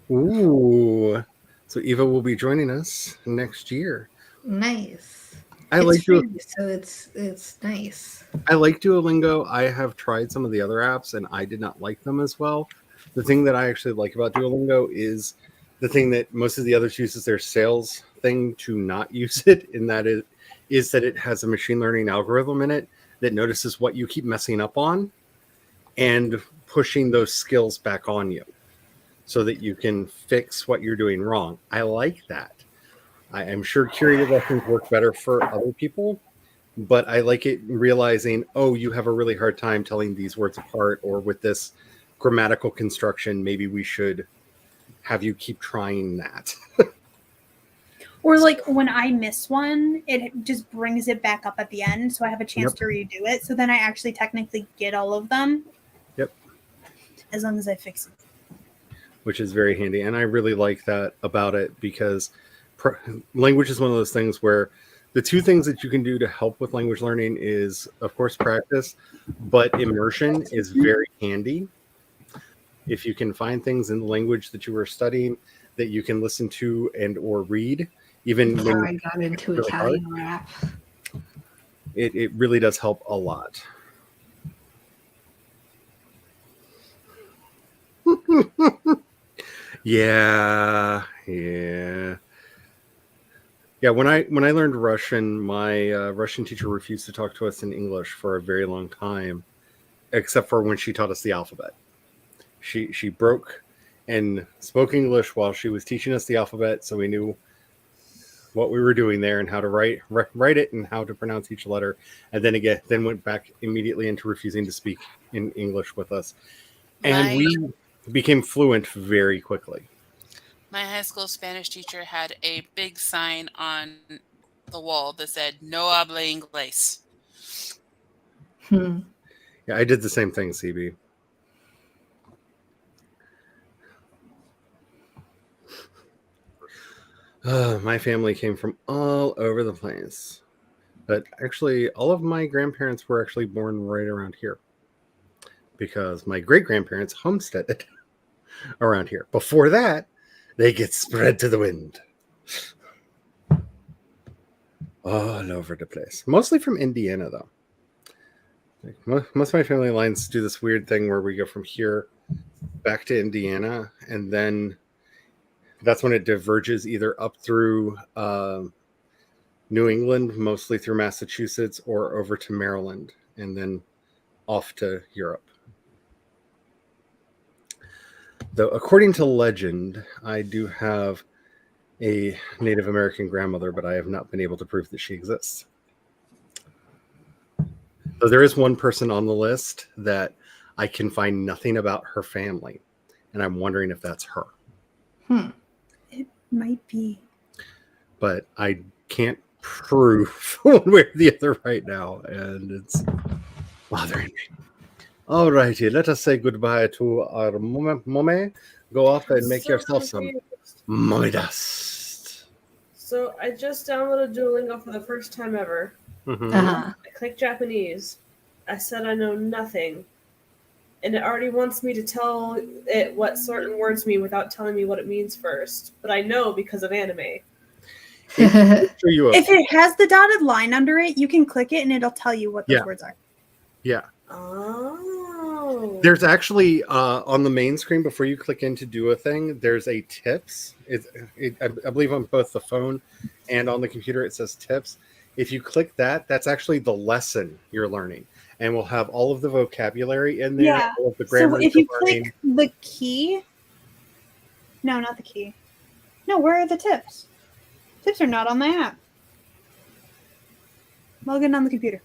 Speaker 1: Ooh. So Eva will be joining us next year.
Speaker 3: Nice.
Speaker 1: I
Speaker 3: It's
Speaker 1: like
Speaker 3: free, so it's nice.
Speaker 1: I like Duolingo. I have tried some of the other apps and I did not like them as well. The thing that I actually like about Duolingo is the thing that most of the others use is their sales thing to not use it, in that it is that it has a machine learning algorithm in it that notices what you keep messing up on and pushing those skills back on you so that you can fix what you're doing wrong. I like that. I am sure curated lessons work better for other people, but I like it realizing, oh, you have a really hard time telling these words apart, or with this grammatical construction, maybe we should have you keep trying that.
Speaker 2: Or like when I miss one, it just brings it back up at the end, so I have a chance to redo it. So then I actually technically get all of them.
Speaker 1: Yep.
Speaker 2: As long as I fix it.
Speaker 1: Which is very handy. And I really like that about it because language is one of those things where the two things that you can do to help with language learning is, of course, practice, but immersion is very handy. If you can find things in the language that you were studying that you can listen to and or read, even
Speaker 3: Before
Speaker 1: when
Speaker 3: I got into
Speaker 1: really
Speaker 3: Italian rap.
Speaker 1: It really does help a lot. Yeah. When I learned Russian, my Russian teacher refused to talk to us in English for a very long time, except for when she taught us the alphabet. She broke and spoke English while she was teaching us the alphabet, so we knew what we were doing there and how to write it and how to pronounce each letter, and then went back immediately into refusing to speak in English with us, and
Speaker 4: My
Speaker 1: we became fluent very quickly.
Speaker 4: my high school Spanish teacher had a big sign on the wall that said "No habla inglés."
Speaker 3: Hmm.
Speaker 1: Yeah, I did the same thing, CB. My family came from all over the place, but actually, all of my grandparents were actually born right around here because my great grandparents homesteaded around here. Before that, they get spread to the wind all over the place. Mostly from Indiana, though. Most of my family lines do this weird thing where we go from here back to Indiana, and then that's when it diverges either up through New England, mostly through Massachusetts, or over to Maryland, and then off to Europe. Though, according to legend, I do have a Native American grandmother, but I have not been able to prove that she exists. So there is one person on the list that I can find nothing about her family, and I'm wondering if that's her.
Speaker 3: Hmm.
Speaker 2: It might be.
Speaker 1: But I can't prove one way or the other right now, and it's bothering me. Alrighty, let us say goodbye to our mummy. Go off and make
Speaker 5: So
Speaker 1: yourself some
Speaker 5: confused.
Speaker 1: mummy dust.
Speaker 5: So I just downloaded Duolingo for the first time ever.
Speaker 1: Mhm.
Speaker 3: Uh-huh.
Speaker 5: I clicked Japanese. I said I know nothing. And it already wants me to tell it what certain words mean without telling me what it means first. But I know because of anime.
Speaker 1: Show you up.
Speaker 2: If it has the dotted line under it, you can click it and it'll tell you what those
Speaker 1: Yeah.
Speaker 2: words are.
Speaker 1: Yeah.
Speaker 5: Oh.
Speaker 1: There's actually on the main screen before you click in to do a thing, there's a tips. I believe on both the phone and on the computer it says tips. If you click that, that's actually the lesson you're learning, and we'll have all of the vocabulary in there,
Speaker 2: Yeah.
Speaker 1: all of the
Speaker 2: So
Speaker 1: grammar
Speaker 2: if
Speaker 1: you're
Speaker 2: you
Speaker 1: learning.
Speaker 2: click the key, no, not the key. No, where are the tips? Tips are not on the app. Log in on the computer.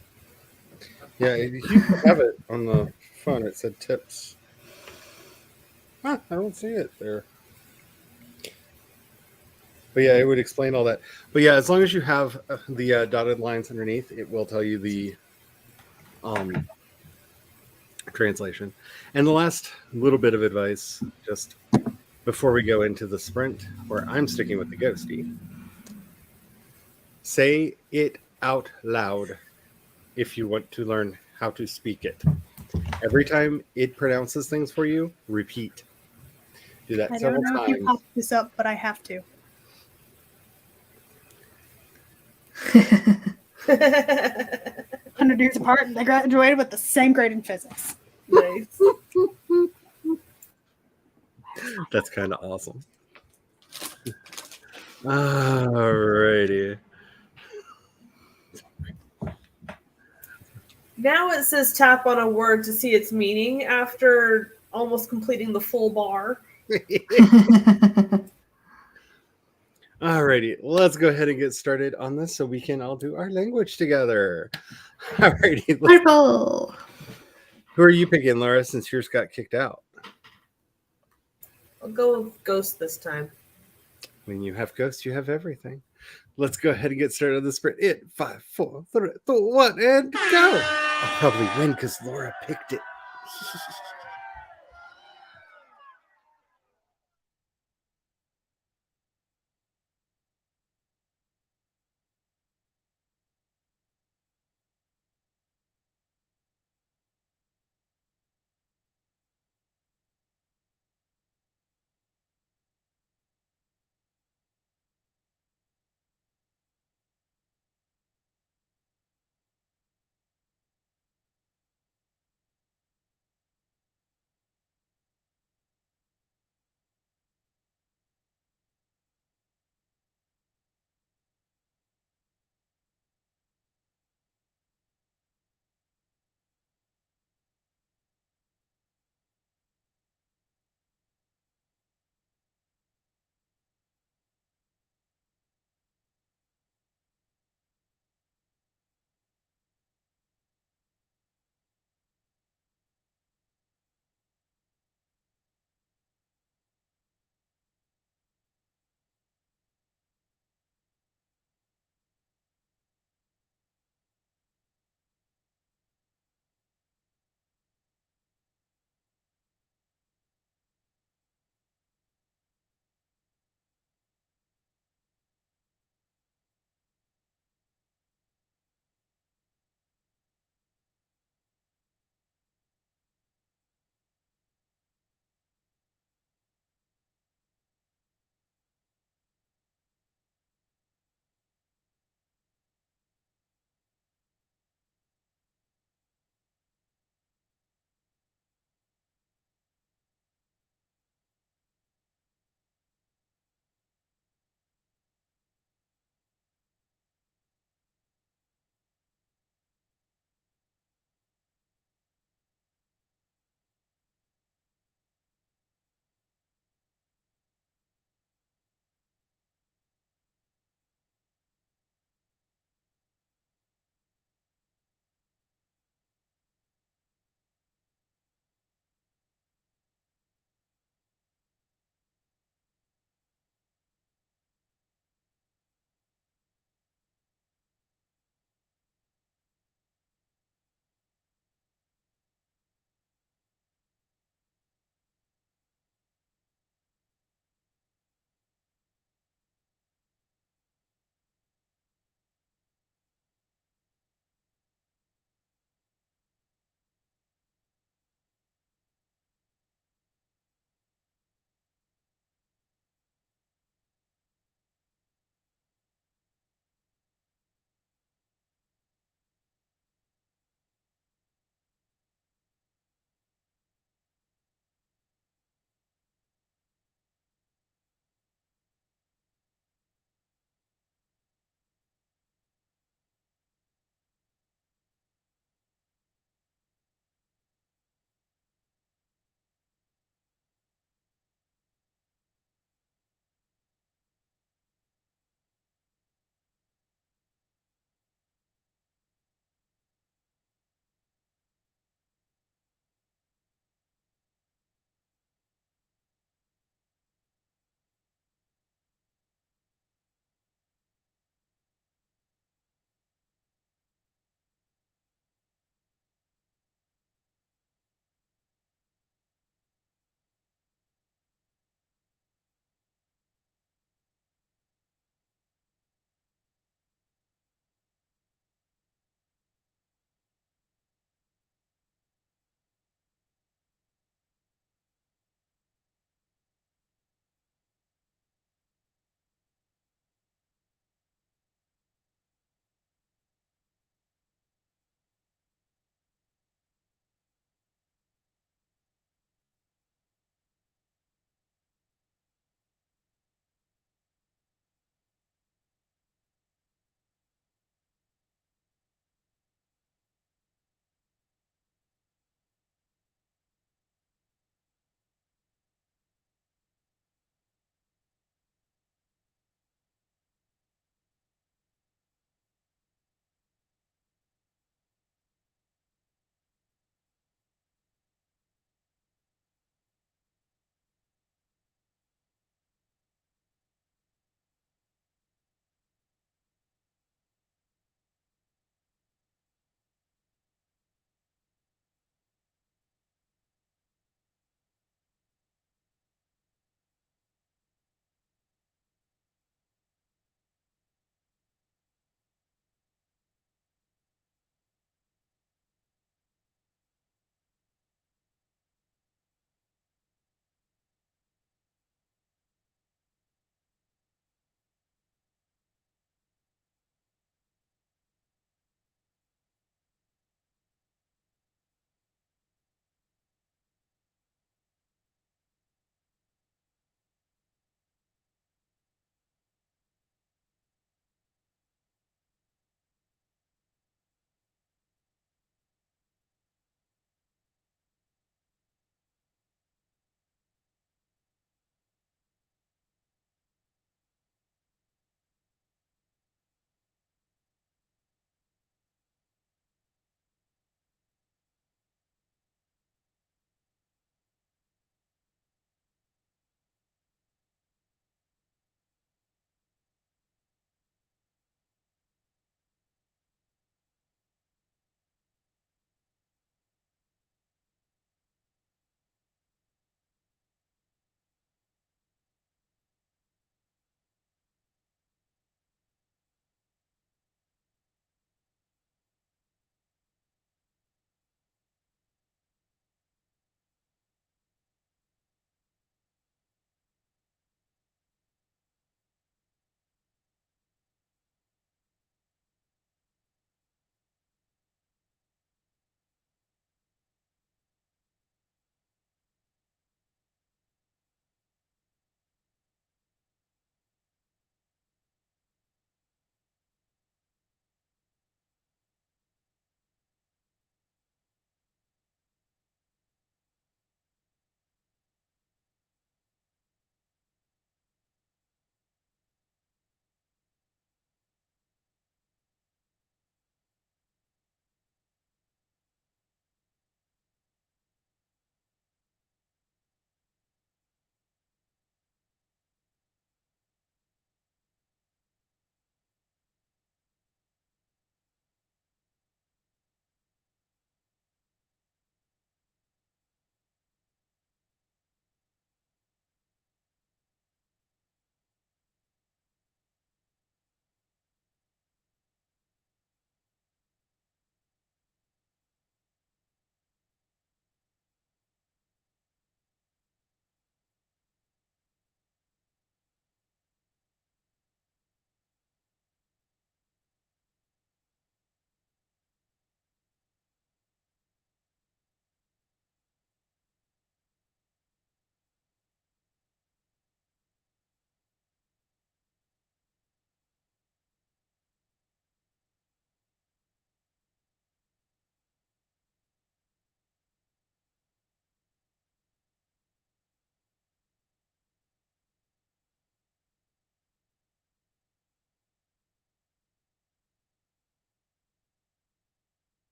Speaker 1: Yeah, you have it on the phone. It said tips. I don't see it there. But yeah, it would explain all that. But yeah, as long as you have the dotted lines underneath, it will tell you the translation. And the last little bit of advice, just before we go into the sprint, where I'm sticking with the ghosty, say it out loud if you want to learn how to speak it. Every time it pronounces things for you, repeat. Do that
Speaker 2: I
Speaker 1: several
Speaker 2: don't know if you
Speaker 1: times.
Speaker 2: popped this up, but I have to. 100 years apart, and they graduated with the same grade in physics.
Speaker 5: Nice.
Speaker 1: That's kind of awesome. Alrighty.
Speaker 5: Now it says tap on a word to see its meaning after almost completing the full bar.
Speaker 1: Alrighty, let's go ahead and get started on this so we can all do our language together. Alrighty,
Speaker 3: Wonderful.
Speaker 1: who are you picking, Laura, since yours got kicked out?
Speaker 5: I'll go with Ghost this time.
Speaker 1: When you have ghosts, you have everything. Let's go ahead and get started on the sprint. 5, 4, 3, 2, 1, and go! I'll probably win because Laura picked it.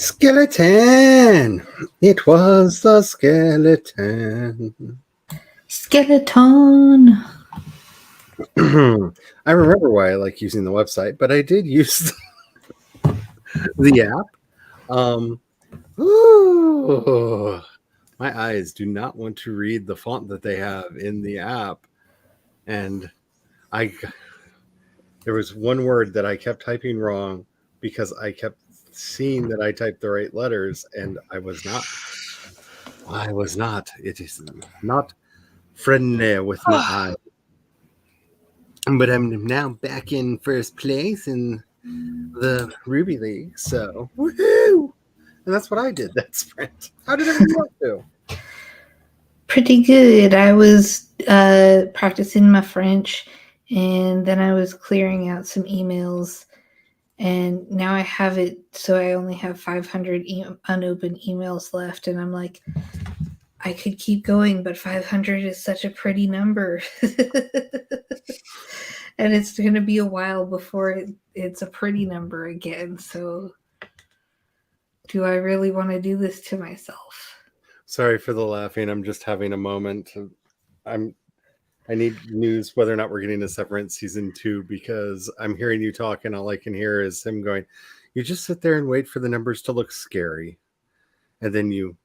Speaker 1: Skeleton! It was the skeleton.
Speaker 3: Skeleton.
Speaker 1: I remember why I like using the website, but I did use the app. Ooh, my eyes do not want to read the font that they have in the app. And there was one word that I kept typing wrong because I kept seeing that I typed the right letters, and I was not. It is not friendly with my eye. But I'm now back in first place in the Ruby League, so woohoo! And that's what I did that sprint. How did everyone else do?
Speaker 3: Pretty good. I was practicing my French, and then I was clearing out some emails, and now I have it so I only have 500 unopened emails left, and I'm like, I could keep going, but 500 is such a pretty number. And it's going to be a while before it's a pretty number again. So do I really want to do this to myself?
Speaker 1: Sorry for the laughing. I'm just having a moment. I need news whether or not we're getting a Severance season 2, because I'm hearing you talk and all I can hear is him going, you just sit there and wait for the numbers to look scary. And then you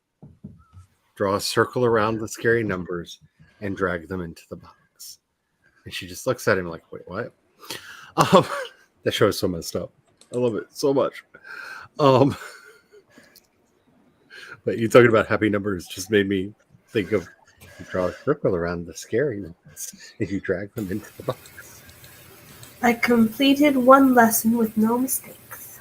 Speaker 1: draw a circle around the scary numbers and drag them into the box. And she just looks at him like, wait, what? That show is so messed up. I love it so much. But you talking about happy numbers just made me think of, you draw a circle around the scary ones and you drag them into the box.
Speaker 5: I completed one lesson with no mistakes.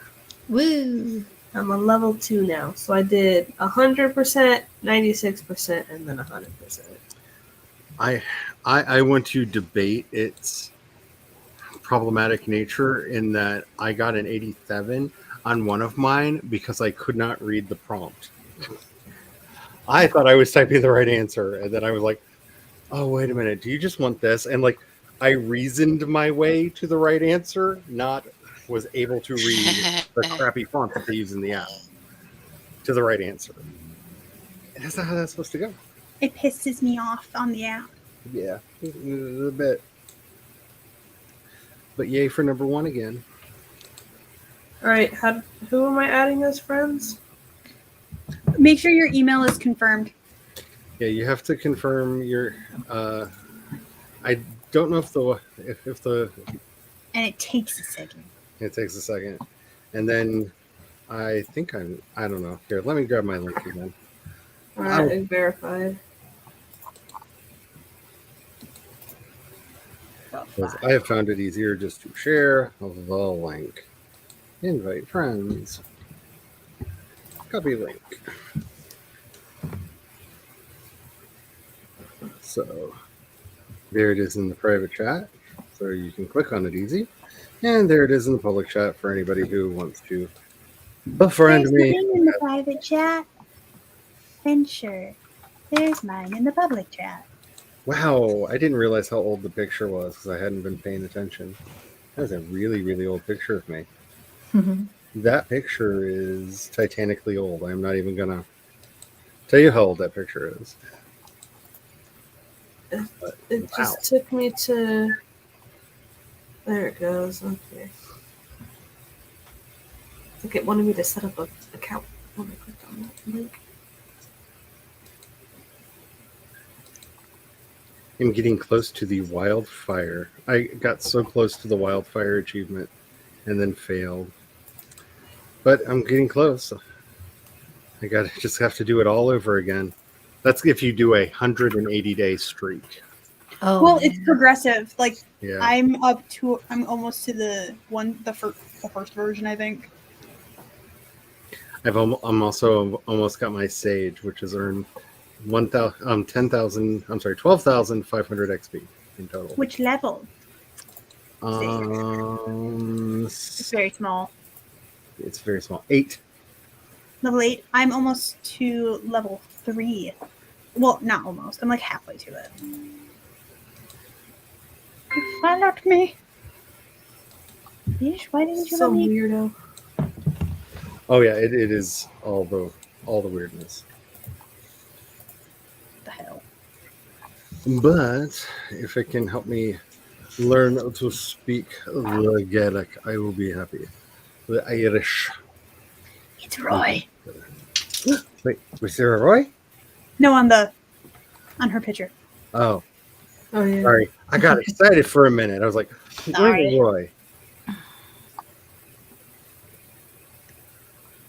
Speaker 3: Woo!
Speaker 5: I'm a level 2 now, so I did 100%, 96%, and then 100%.
Speaker 1: I want to debate its problematic nature in that I got an 87 on one of mine because I could not read the prompt. I thought I was typing the right answer, and then I was like, oh, wait a minute, do you just want this? And like, I reasoned my way to the right answer, not was able to read the crappy font that they use in the app to the right answer. And that's not how that's supposed to go.
Speaker 2: It pisses me off on the app.
Speaker 1: Yeah, a bit. But yay for number 1 again.
Speaker 5: All right, who am I adding as friends?
Speaker 2: Make sure your email is confirmed.
Speaker 1: Yeah, you have to confirm your. I don't know if the.
Speaker 2: And it takes a second.
Speaker 1: It takes a second, and then I think I don't know. Here, let me grab my link again.
Speaker 5: All right, I verified.
Speaker 1: I have found it easier just to share the link. Invite friends. Copy link. So there it is in the private chat. So you can click on it easy. And there it is in the public chat for anybody who wants to befriend
Speaker 2: There's
Speaker 1: me.
Speaker 2: mine in the private chat. And sure, there's mine in the public chat.
Speaker 1: Wow, I didn't realize how old the picture was because I hadn't been paying attention. That was a really, really old picture of me. That picture is titanically old. I'm not even going to tell you how old that picture is.
Speaker 5: It just took me to... There it goes. Okay. I think it wanted me to set up an account when I clicked on that link.
Speaker 1: I'm getting close to the wildfire. I got so close to the wildfire achievement and then failed. But I'm getting close. I just have to do it all over again. That's if you do a 180-day streak.
Speaker 3: Oh,
Speaker 2: Well, it's progressive. Like
Speaker 1: Yeah.
Speaker 2: I'm almost to the first version, I think.
Speaker 1: I'm also almost got my Sage, which has earned 12,500 XP in total.
Speaker 2: Which level?
Speaker 1: It's
Speaker 2: It's very small.
Speaker 1: very small. 8.
Speaker 2: Level 8. I'm almost to level 3. Well, not almost. I'm like halfway to it. You followed me. Bish, why didn't you
Speaker 5: So
Speaker 2: let me?
Speaker 5: weirdo.
Speaker 1: Oh yeah, it is all the weirdness.
Speaker 2: What the hell?
Speaker 1: But if it can help me learn to speak the Gaelic, I will be happy. The Irish.
Speaker 2: It's Roy.
Speaker 1: Wait, was there a Roy?
Speaker 2: No, on her picture.
Speaker 1: Oh,
Speaker 3: Oh yeah.
Speaker 1: sorry. I got excited for a minute. I was like, where's
Speaker 2: Sorry.
Speaker 1: Roy?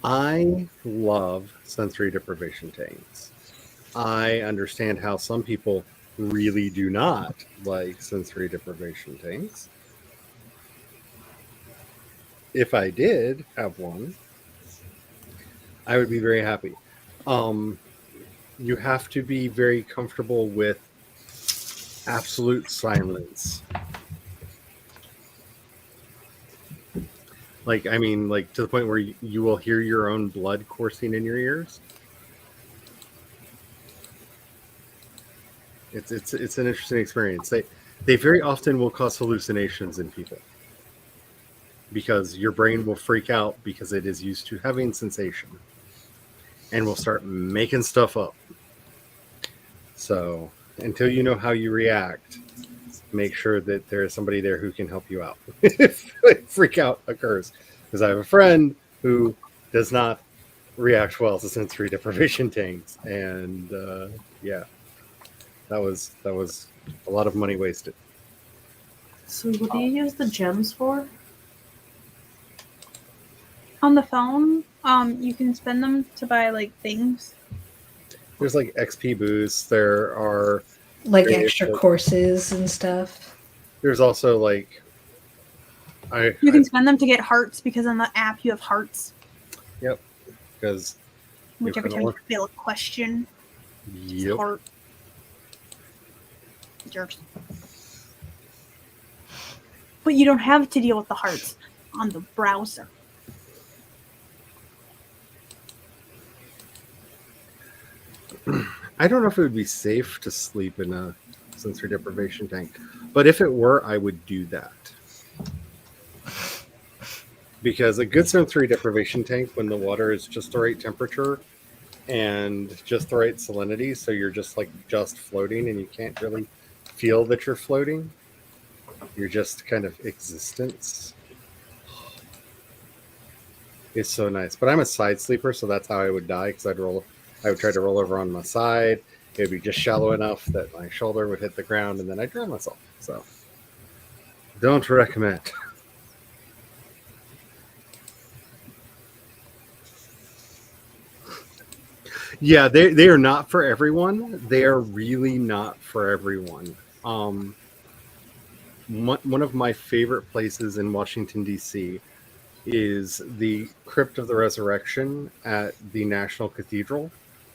Speaker 1: I love sensory deprivation tanks. I understand how some people really do not like sensory deprivation tanks. If I did have one, I would be very happy. You have to be very comfortable with absolute silence. Like, I mean, like to the point where you will hear your own blood coursing in your ears. It's an interesting experience. They very often will cause hallucinations in people because your brain will freak out because it is used to having sensation and will start making stuff up. So until you know how you react, make sure that there is somebody there who can help you out if freak out occurs. Because I have a friend who does not react well to sensory deprivation tanks, and yeah, that was a lot of money wasted.
Speaker 5: So what do you use the gems for?
Speaker 2: On the phone, you can spend them to buy like things.
Speaker 1: There's like XP boosts. There are
Speaker 3: Like
Speaker 1: various,
Speaker 3: extra
Speaker 1: like,
Speaker 3: courses and stuff.
Speaker 1: there's also like
Speaker 2: You can spend them to get hearts because on the app you have hearts.
Speaker 1: Yep, because
Speaker 2: Which every time you
Speaker 1: look.
Speaker 2: fail a question, it's
Speaker 1: Yep.
Speaker 2: heart. Jerks. But you don't have to deal with the hearts on the browser.
Speaker 1: I don't know if it would be safe to sleep in a sensory deprivation tank, but if it were, I would do that. Because a good sensory deprivation tank, when the water is just the right temperature and just the right salinity, so you're just floating and you can't really feel that you're floating. You're just kind of existence. It's so nice. But I'm a side sleeper, so that's how I would die, because I would try to roll over on my side. It would be just shallow enough that my shoulder would hit the ground, and then I'd drown myself. So don't recommend. Yeah, they are not for everyone. They are really not for everyone. One of my favorite places in Washington, D.C. is the Crypt of the Resurrection at the National Cathedral,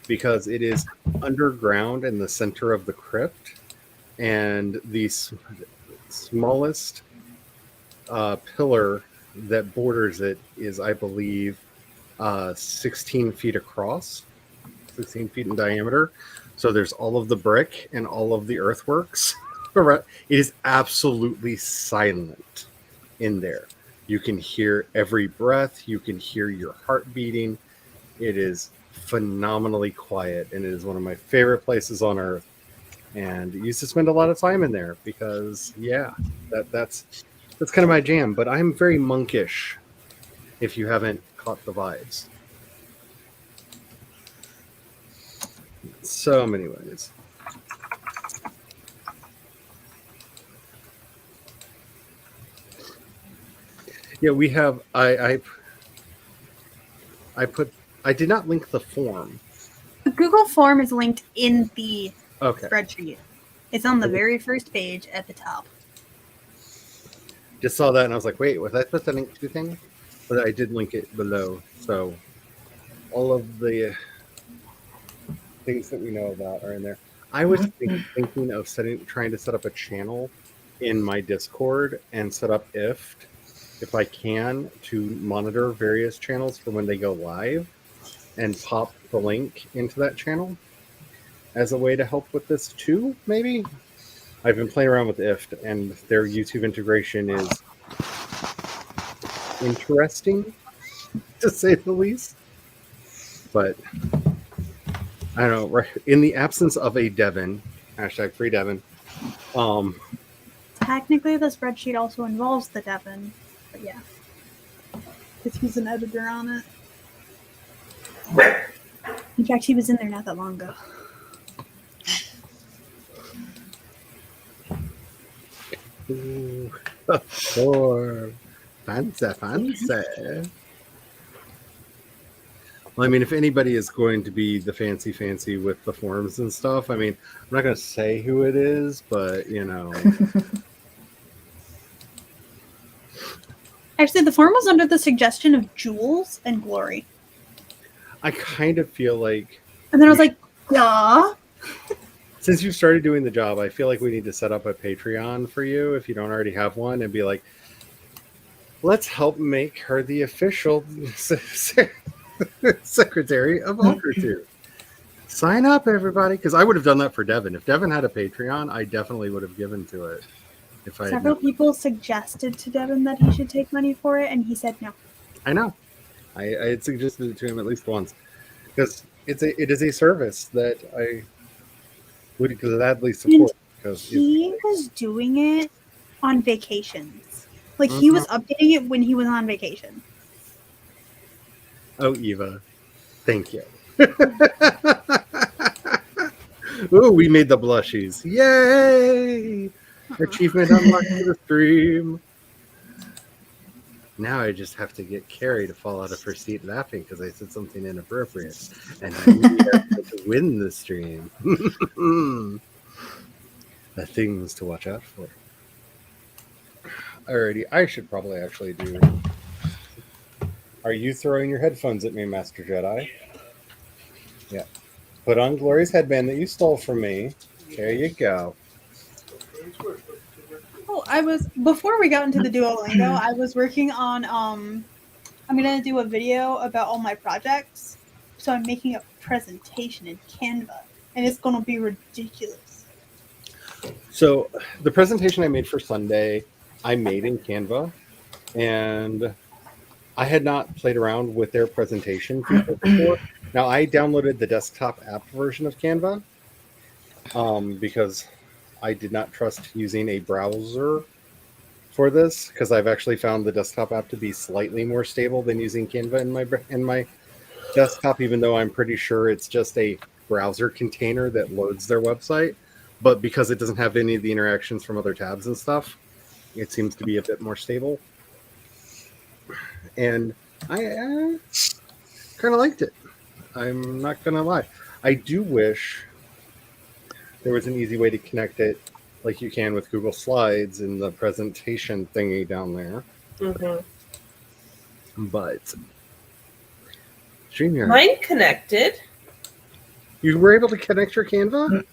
Speaker 1: because it is underground in the center of the crypt, and the smallest pillar that borders it is, I believe, 16 feet across, 16 feet in diameter. So there's all of the brick and all of the earthworks. It is absolutely silent in there. You can hear every breath. You can hear your heart beating. It is phenomenally quiet, and it is one of my favorite places on earth. And I used to spend a lot of time in there because, yeah, that's kind of my jam. But I'm very monkish, if you haven't caught the vibes. So many ways. Yeah, we have. I did not link the form.
Speaker 2: The Google form is linked in the
Speaker 1: Okay.
Speaker 2: spreadsheet. It's on the very first page at the top.
Speaker 1: Just saw that and I was like, wait, was I supposed to link two things? But I did link it below. So all of the things that we know about are in there. I was thinking of trying to set up a channel in my Discord and set up if I can, to monitor various channels for when they go live and pop the link into that channel as a way to help with this too, maybe. I've been playing around with IFT, and their YouTube integration is interesting. to say the least. But I don't know. Right in the absence of a Devin, hashtag free Devin.
Speaker 2: Technically, the spreadsheet also involves the Devin, but yeah, because he's an editor on it. In fact, he was in there not that long ago.
Speaker 1: Ooh, sure. Fancy. Well, I mean, if anybody is going to be the fancy with the forms and stuff, I mean, I'm not going to say who it is, but, you know.
Speaker 2: Actually, the form was under the suggestion of Jules and Glory.
Speaker 1: I kind of feel like...
Speaker 2: And then I was like, duh.
Speaker 1: Since you started doing the job, I feel like we need to set up a Patreon for you if you don't already have one and be like, let's help make her the official secretary of Ultra2. Sign up, everybody, because I would have done that for Devin. If Devin had a Patreon, I definitely would have given to it. If I
Speaker 2: Several people suggested to Devin that he should take money for it, and he said no.
Speaker 1: I know. I had suggested it to him at least once because it is a service that I would gladly support. Because
Speaker 2: he was doing it on vacations. Like, he was updating it when he was on vacation.
Speaker 1: Oh, Eva, thank you. Ooh, we made the blushies. Yay! Achievement unlocked for the stream. Now I just have to get Carrie to fall out of her seat laughing because I said something inappropriate. And I need her to win the stream. The things to watch out for. Alrighty, I should probably actually do... Are you throwing your headphones at me, Master Jedi? Yeah. Put on Glory's headband that you stole from me. There you go.
Speaker 2: Oh, before we got into the Duolingo, I was working on, I'm going to do a video about all my projects. So I'm making a presentation in Canva, and it's going to be ridiculous.
Speaker 1: So the presentation I made for Sunday, I made in Canva, and I had not played around with their presentation feature before. Now, I downloaded the desktop app version of Canva because I did not trust using a browser for this because I've actually found the desktop app to be slightly more stable than using Canva in my desktop, even though I'm pretty sure it's just a browser container that loads their website. But because it doesn't have any of the interactions from other tabs and stuff, it seems to be a bit more stable. And I kind of liked it. I'm not going to lie. I do wish there was an easy way to connect it like you can with Google Slides in the presentation thingy down there.
Speaker 5: Mm-hmm.
Speaker 1: But StreamYard.
Speaker 5: Mine connected.
Speaker 1: You were able to connect your Canva?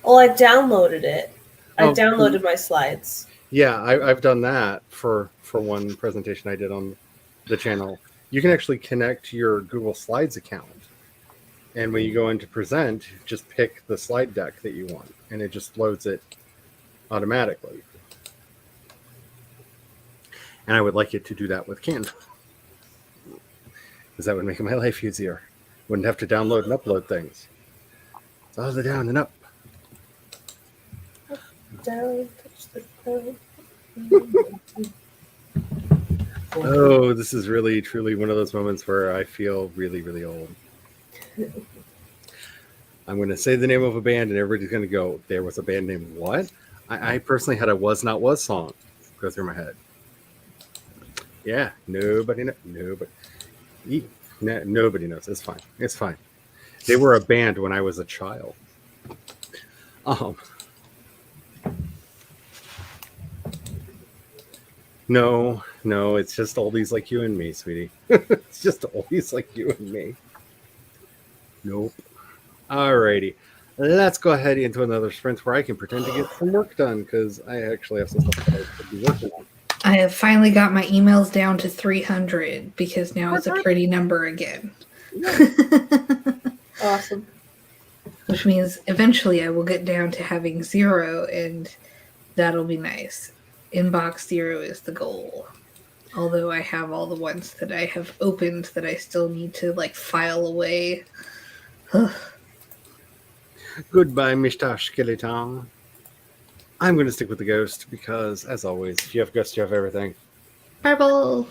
Speaker 5: Well, I downloaded it. I
Speaker 1: Oh,
Speaker 5: downloaded my slides.
Speaker 1: Yeah, I've done that for one presentation I did on the channel. You can actually connect your Google Slides account. And when you go into present, just pick the slide deck that you want, and it just loads it automatically. And I would like it to do that with Canva, because that would make my life easier. Wouldn't have to download and upload things. It's all the down and up.
Speaker 5: Down, touch the ground.
Speaker 1: Oh, this is really, truly one of those moments where I feel really, really old. I'm going to say the name of a band, and everybody's going to go, there was a band named what? I personally had a Was Not Was song go through my head. Yeah, nobody knows. Nobody knows. It's fine. It's fine. They were a band when I was a child. No, it's just oldies like you and me, sweetie. It's just oldies like you and me. Nope. Alrighty. Let's go ahead into another sprint where I can pretend to get some work done because I actually have some stuff that I could be working on.
Speaker 3: I have finally got my emails down to 300 because now it's a pretty number again.
Speaker 5: Awesome.
Speaker 3: Which means eventually I will get down to having 0, and that'll be nice. Inbox 0 is the goal. Although I have all the ones that I have opened that I still need to like file away.
Speaker 1: Goodbye, Mr. Skeleton. I'm going to stick with the ghost because, as always, if you have ghost, you have everything.
Speaker 3: Purple.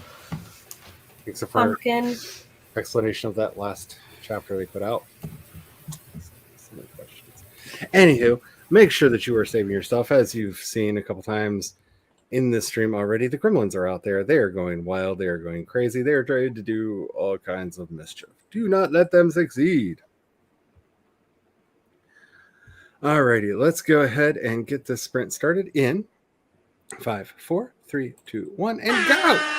Speaker 1: Except for
Speaker 5: Pumpkin.
Speaker 1: explanation of that last chapter they put out. So many questions. Anywho, make sure that you are saving your stuff. As you've seen a couple times in this stream already, the gremlins are out there. They are going wild. They are going crazy. They are trying to do all kinds of mischief. Do not let them succeed. Alrighty, let's go ahead and get this sprint started in 5, 4, 3, 2, 1, and go!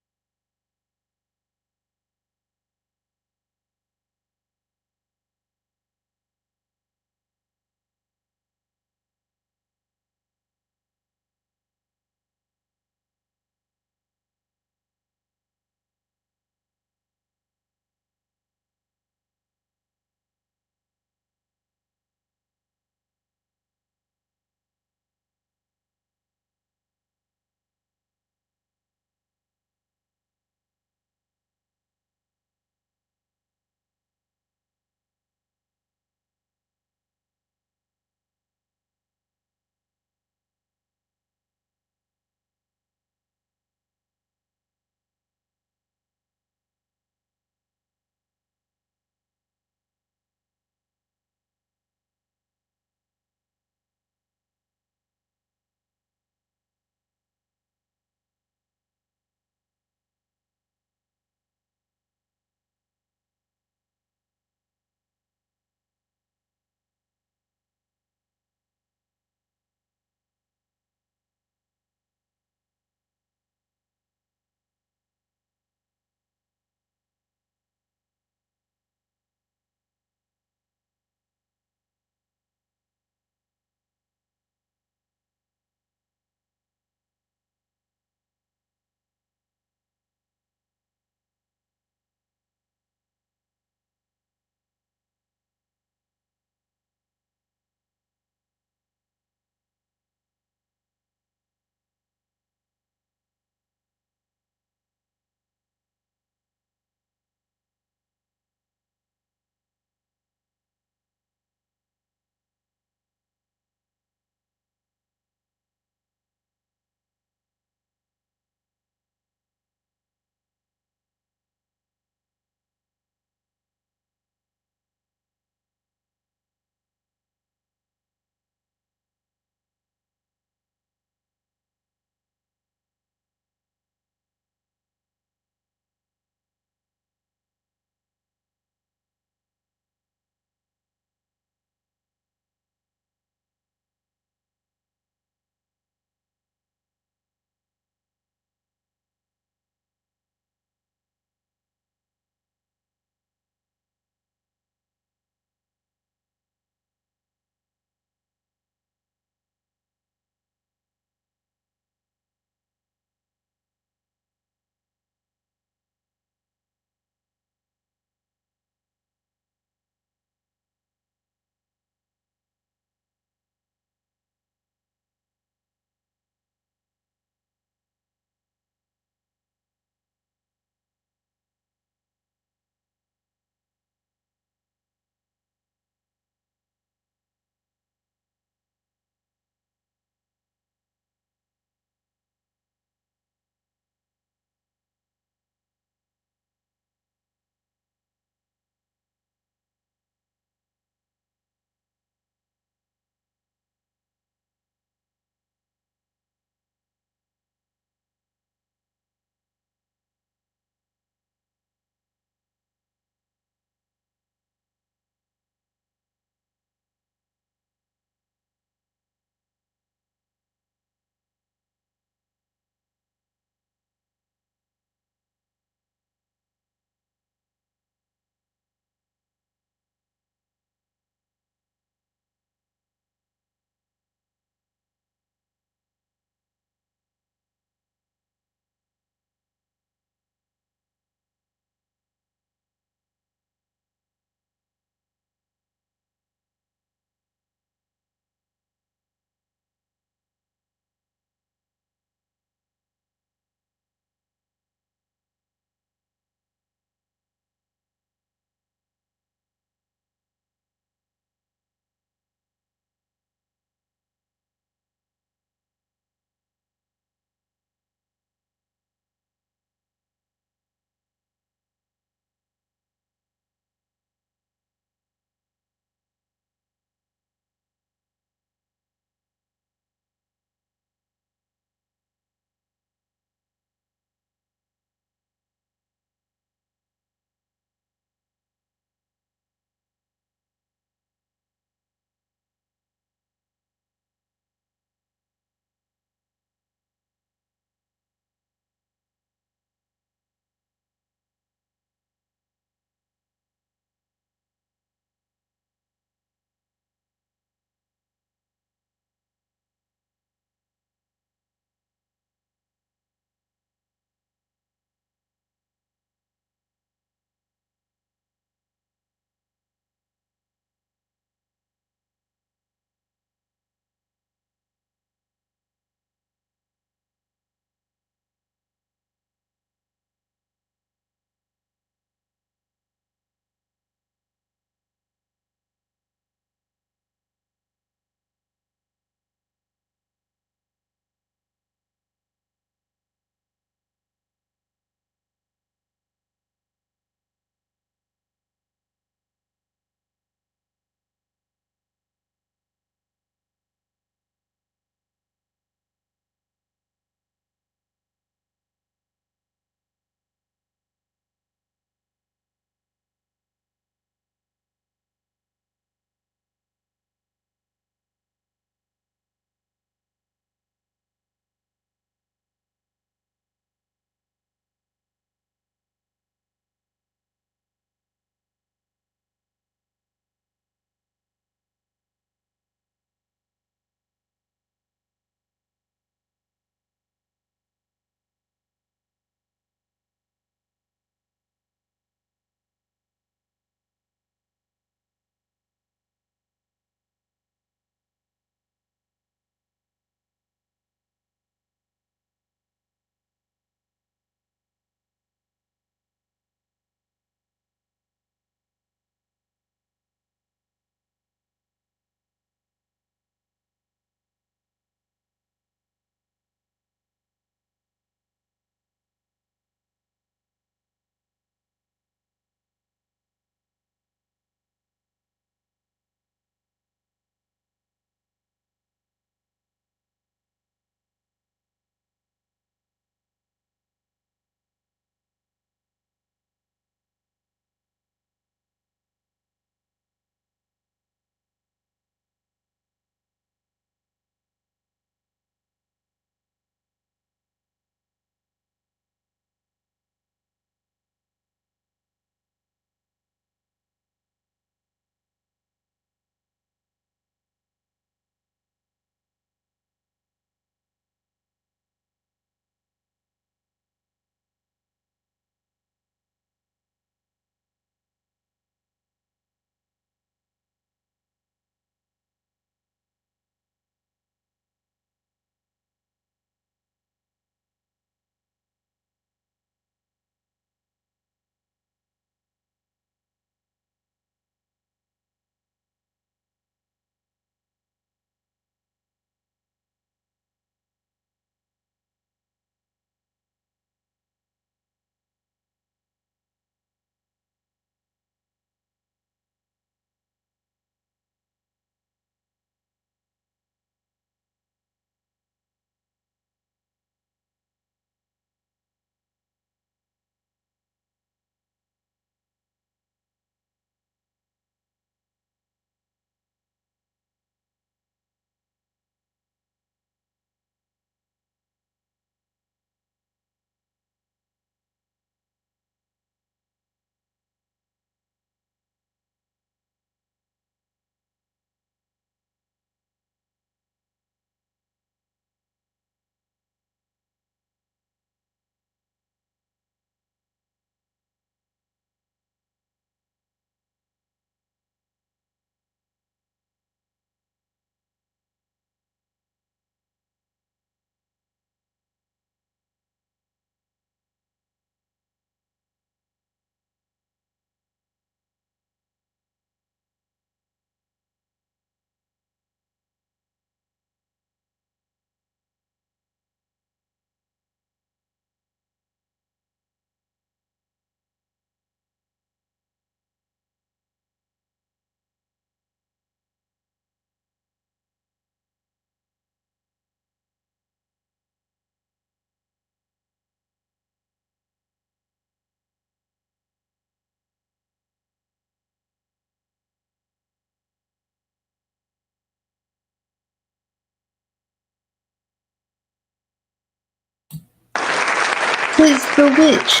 Speaker 3: Who's the witch?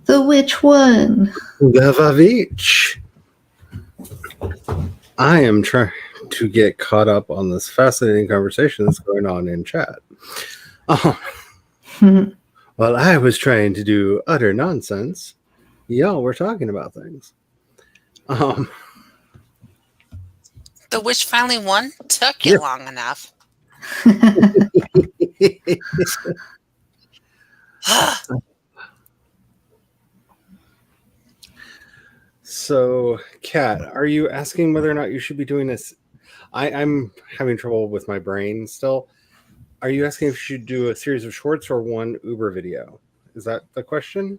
Speaker 3: The witch won.
Speaker 1: Gavavich. I am trying to get caught up on this fascinating conversation that's going on in chat. While I was trying to do utter nonsense, y'all were talking about things.
Speaker 4: The witch finally won. Took you long enough.
Speaker 1: So, Kat, are you asking whether or not you should be doing this? I'm having trouble with my brain still. Are you asking if you should do a series of shorts or one Uber video? Is that the question?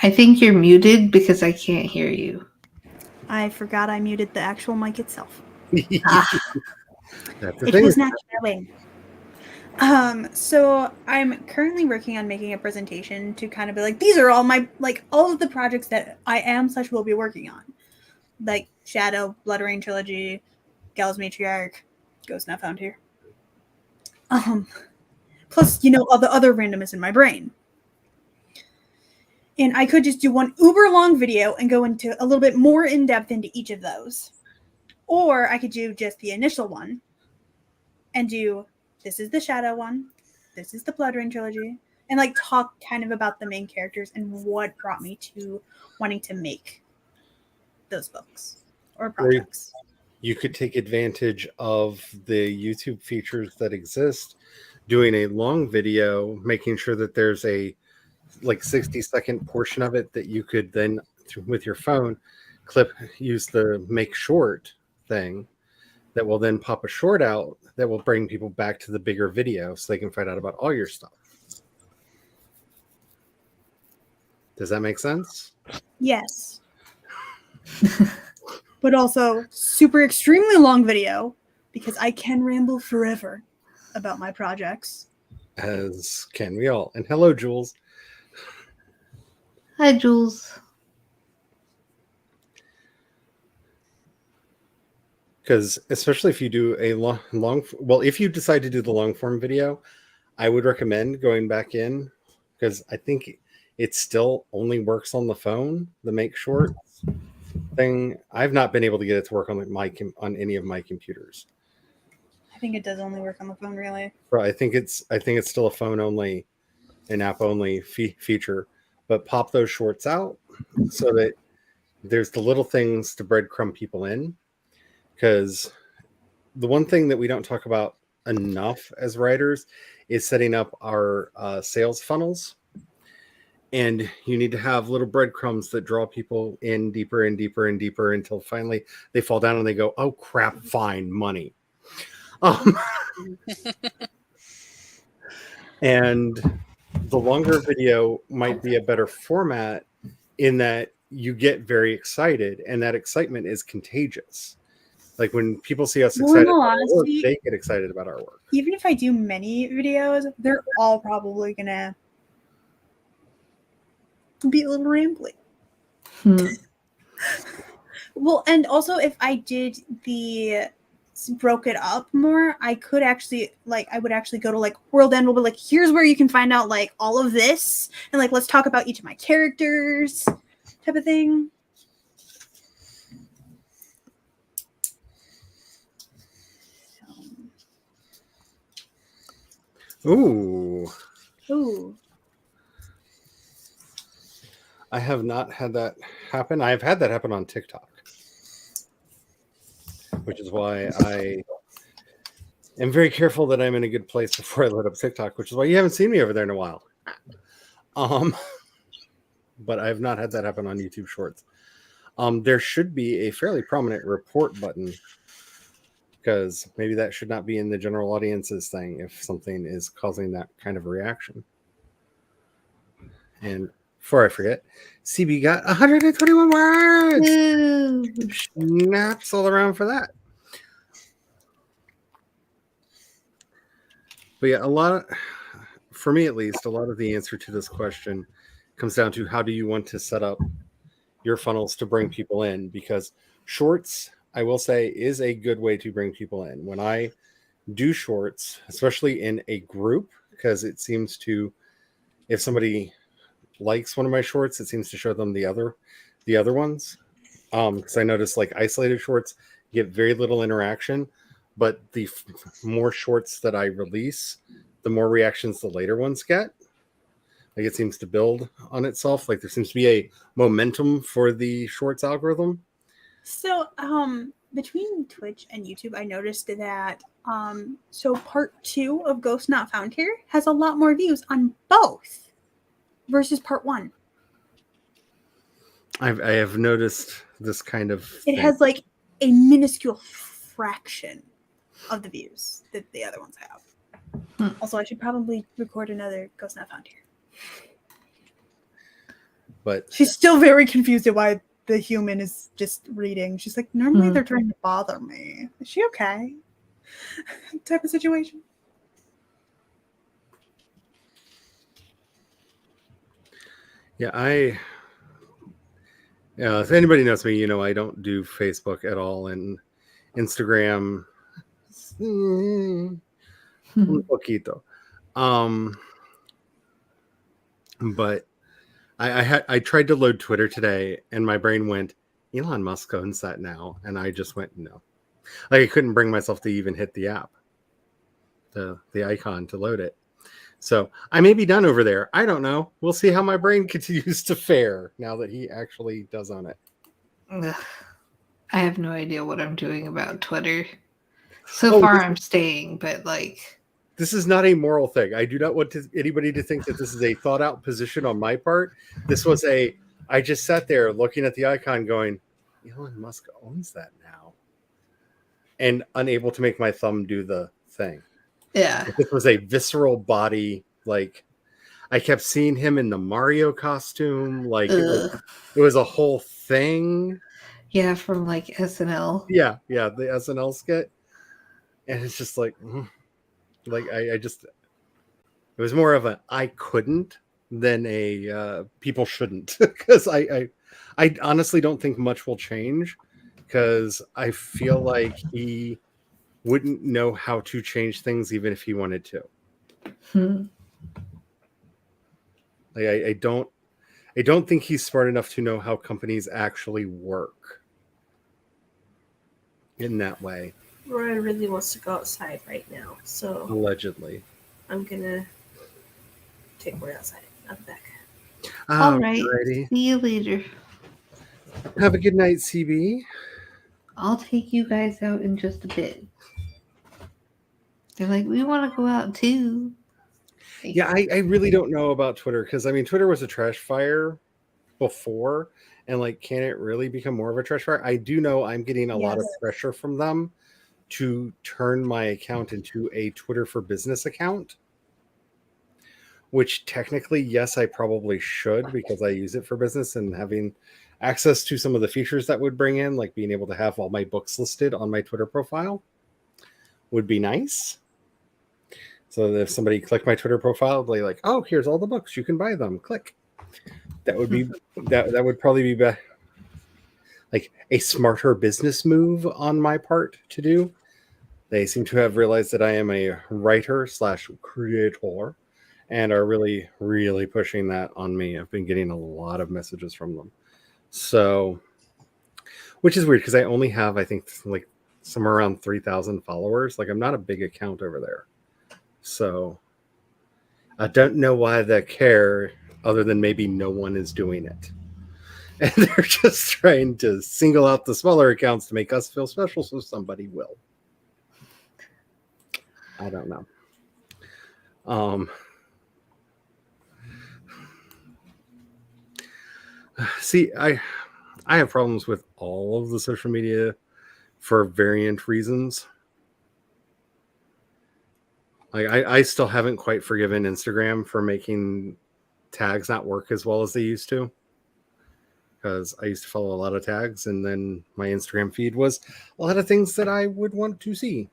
Speaker 3: I think you're muted because I can't hear you.
Speaker 2: I forgot I muted the actual mic itself.
Speaker 1: That's the
Speaker 2: It
Speaker 1: thing.
Speaker 2: was not showing. So I'm currently working on making a presentation to kind of be like, these are all my, like, all of the projects that I am/will be working on. Like Shadow, Blood Rain Trilogy, Gal's Matriarch, Ghost Not Found Here. Plus, all the other randomness in my brain. And I could just do one uber long video and go into a little bit more in depth into each of those. Or I could do just the initial one and do, this is the Shadow one, this is the Blood Rain Trilogy, and like talk kind of about the main characters and what brought me to wanting to make those books or projects.
Speaker 1: You could take advantage of the YouTube features that exist, doing a long video, making sure that there's a 60-second portion of it that you could then, with your phone, use the make short thing that will then pop a short out that will bring people back to the bigger video so they can find out about all your stuff. Does that make sense?
Speaker 2: Yes. But also super extremely long video because I can ramble forever about my projects.
Speaker 1: As can we all. And hello, Jules.
Speaker 3: Hi, Jules.
Speaker 1: Because especially if you do a if you decide to do the long form video, I would recommend going back in because I think it still only works on the phone, the make short thing. I've not been able to get it to work on any of my computers.
Speaker 2: I think it does only work on the phone, really.
Speaker 1: But I think it's still a phone only, an app only feature. But pop those shorts out so that there's the little things to breadcrumb people in. Because the one thing that we don't talk about enough as writers is setting up our sales funnels. And you need to have little breadcrumbs that draw people in deeper and deeper and deeper until finally they fall down and they go, oh, crap, fine, money. And the longer video might be a better format in that you get very excited, and that excitement is contagious. Like when people see us excited about our work, they get excited about our work.
Speaker 2: Even if I do many videos, they're all probably going to be a little rambly. Well, and also if I broke it up more, I could actually I would actually go to World End will be here's where you can find out all of this and let's talk about each of my characters type of thing.
Speaker 1: Ooh. I have not had that happen. I've had that happen on TikTok, which is why I am very careful that I'm in a good place before I load up TikTok, which is why you haven't seen me over there in a while. But I have not had that happen on YouTube Shorts. There should be a fairly prominent report button because maybe that should not be in the general audience's thing if something is causing that kind of reaction. And before I forget, CB got 121 words. Snaps all around for that. But yeah, for me at least, a lot of the answer to this question comes down to how do you want to set up your funnels to bring people in? Because shorts, I will say, is a good way to bring people in. When I do shorts, especially in a group because it seems to, if somebody likes one of my shorts, it seems to show them the other ones. Because I noticed like isolated shorts get very little interaction, but the more shorts that I release, the more reactions the later ones get. Like it seems to build on itself. Like there seems to be a momentum for the shorts algorithm.
Speaker 2: So, between Twitch and YouTube, I noticed that so part 2 of Ghost Not Found Here has a lot more views on both versus part 1.
Speaker 1: I have noticed this kind of
Speaker 2: It
Speaker 1: thing.
Speaker 2: has like a minuscule fraction of the views that the other ones have. Also, I should probably record another Ghost Not Found Here.
Speaker 1: But
Speaker 2: She's still very confused at why the human is just reading. She's like, normally they're trying to bother me. Is she okay? Type of situation.
Speaker 1: yeah, if anybody knows me, I don't do Facebook at all, and Instagram, un poquito. But I tried to load Twitter today, and my brain went, Elon Musk owns that now, and I just went no. Like I couldn't bring myself to even hit the app, the icon to load it. So I may be done over there. I don't know. We'll see how my brain continues to fare now that he actually does own it.
Speaker 3: Ugh. I have no idea what I'm doing about Twitter. So far, I'm staying, but like...
Speaker 1: This is not a moral thing. I do not want anybody to think that this is a thought out position on my part. This was I just sat there looking at the icon going, Elon Musk owns that now. And unable to make my thumb do the thing.
Speaker 3: Yeah.
Speaker 1: This was a visceral body. Like I kept seeing him in the Mario costume. Like it was a whole thing.
Speaker 3: Yeah, from like SNL.
Speaker 1: Yeah, the SNL skit. And it's just like... I just, it was more of a I couldn't than a people shouldn't, because I honestly don't think much will change, because I feel like he wouldn't know how to change things even if he wanted to. Like I don't think he's smart enough to know how companies actually work in that way.
Speaker 5: Roy really wants to go outside right now, so
Speaker 1: Allegedly.
Speaker 5: I'm gonna take Roy outside. I'll be back.
Speaker 3: All right.
Speaker 1: Alrighty.
Speaker 3: See you later.
Speaker 1: Have a good night, CB.
Speaker 3: I'll take you guys out in just a bit. They're like, we want to go out too.
Speaker 1: Yeah, I really don't know about Twitter, because I mean Twitter was a trash fire before, and like can it really become more of a trash fire? I do know I'm getting a lot of pressure from them to turn my account into a Twitter for Business account, which technically, yes, I probably should, because I use it for business, and having access to some of the features that would bring in, like being able to have all my books listed on my Twitter profile, would be nice. So that if somebody clicked my Twitter profile, they're like, oh, here's all the books, you can buy them, click. That would be that would probably be like a smarter business move on my part to do. They seem to have realized that I am a writer/creator and are really, really pushing that on me. I've been getting a lot of messages from them. So, which is weird, because I only have, I think, like somewhere around 3,000 followers. Like I'm not a big account over there. So I don't know why they care, other than maybe no one is doing it. And they're just trying to single out the smaller accounts to make us feel special, so somebody will. I don't know. See, I have problems with all of the social media for variant reasons. Like I still haven't quite forgiven Instagram for making tags not work as well as they used to. Because I used to follow a lot of tags, and then my Instagram feed was a lot of things that I would want to see.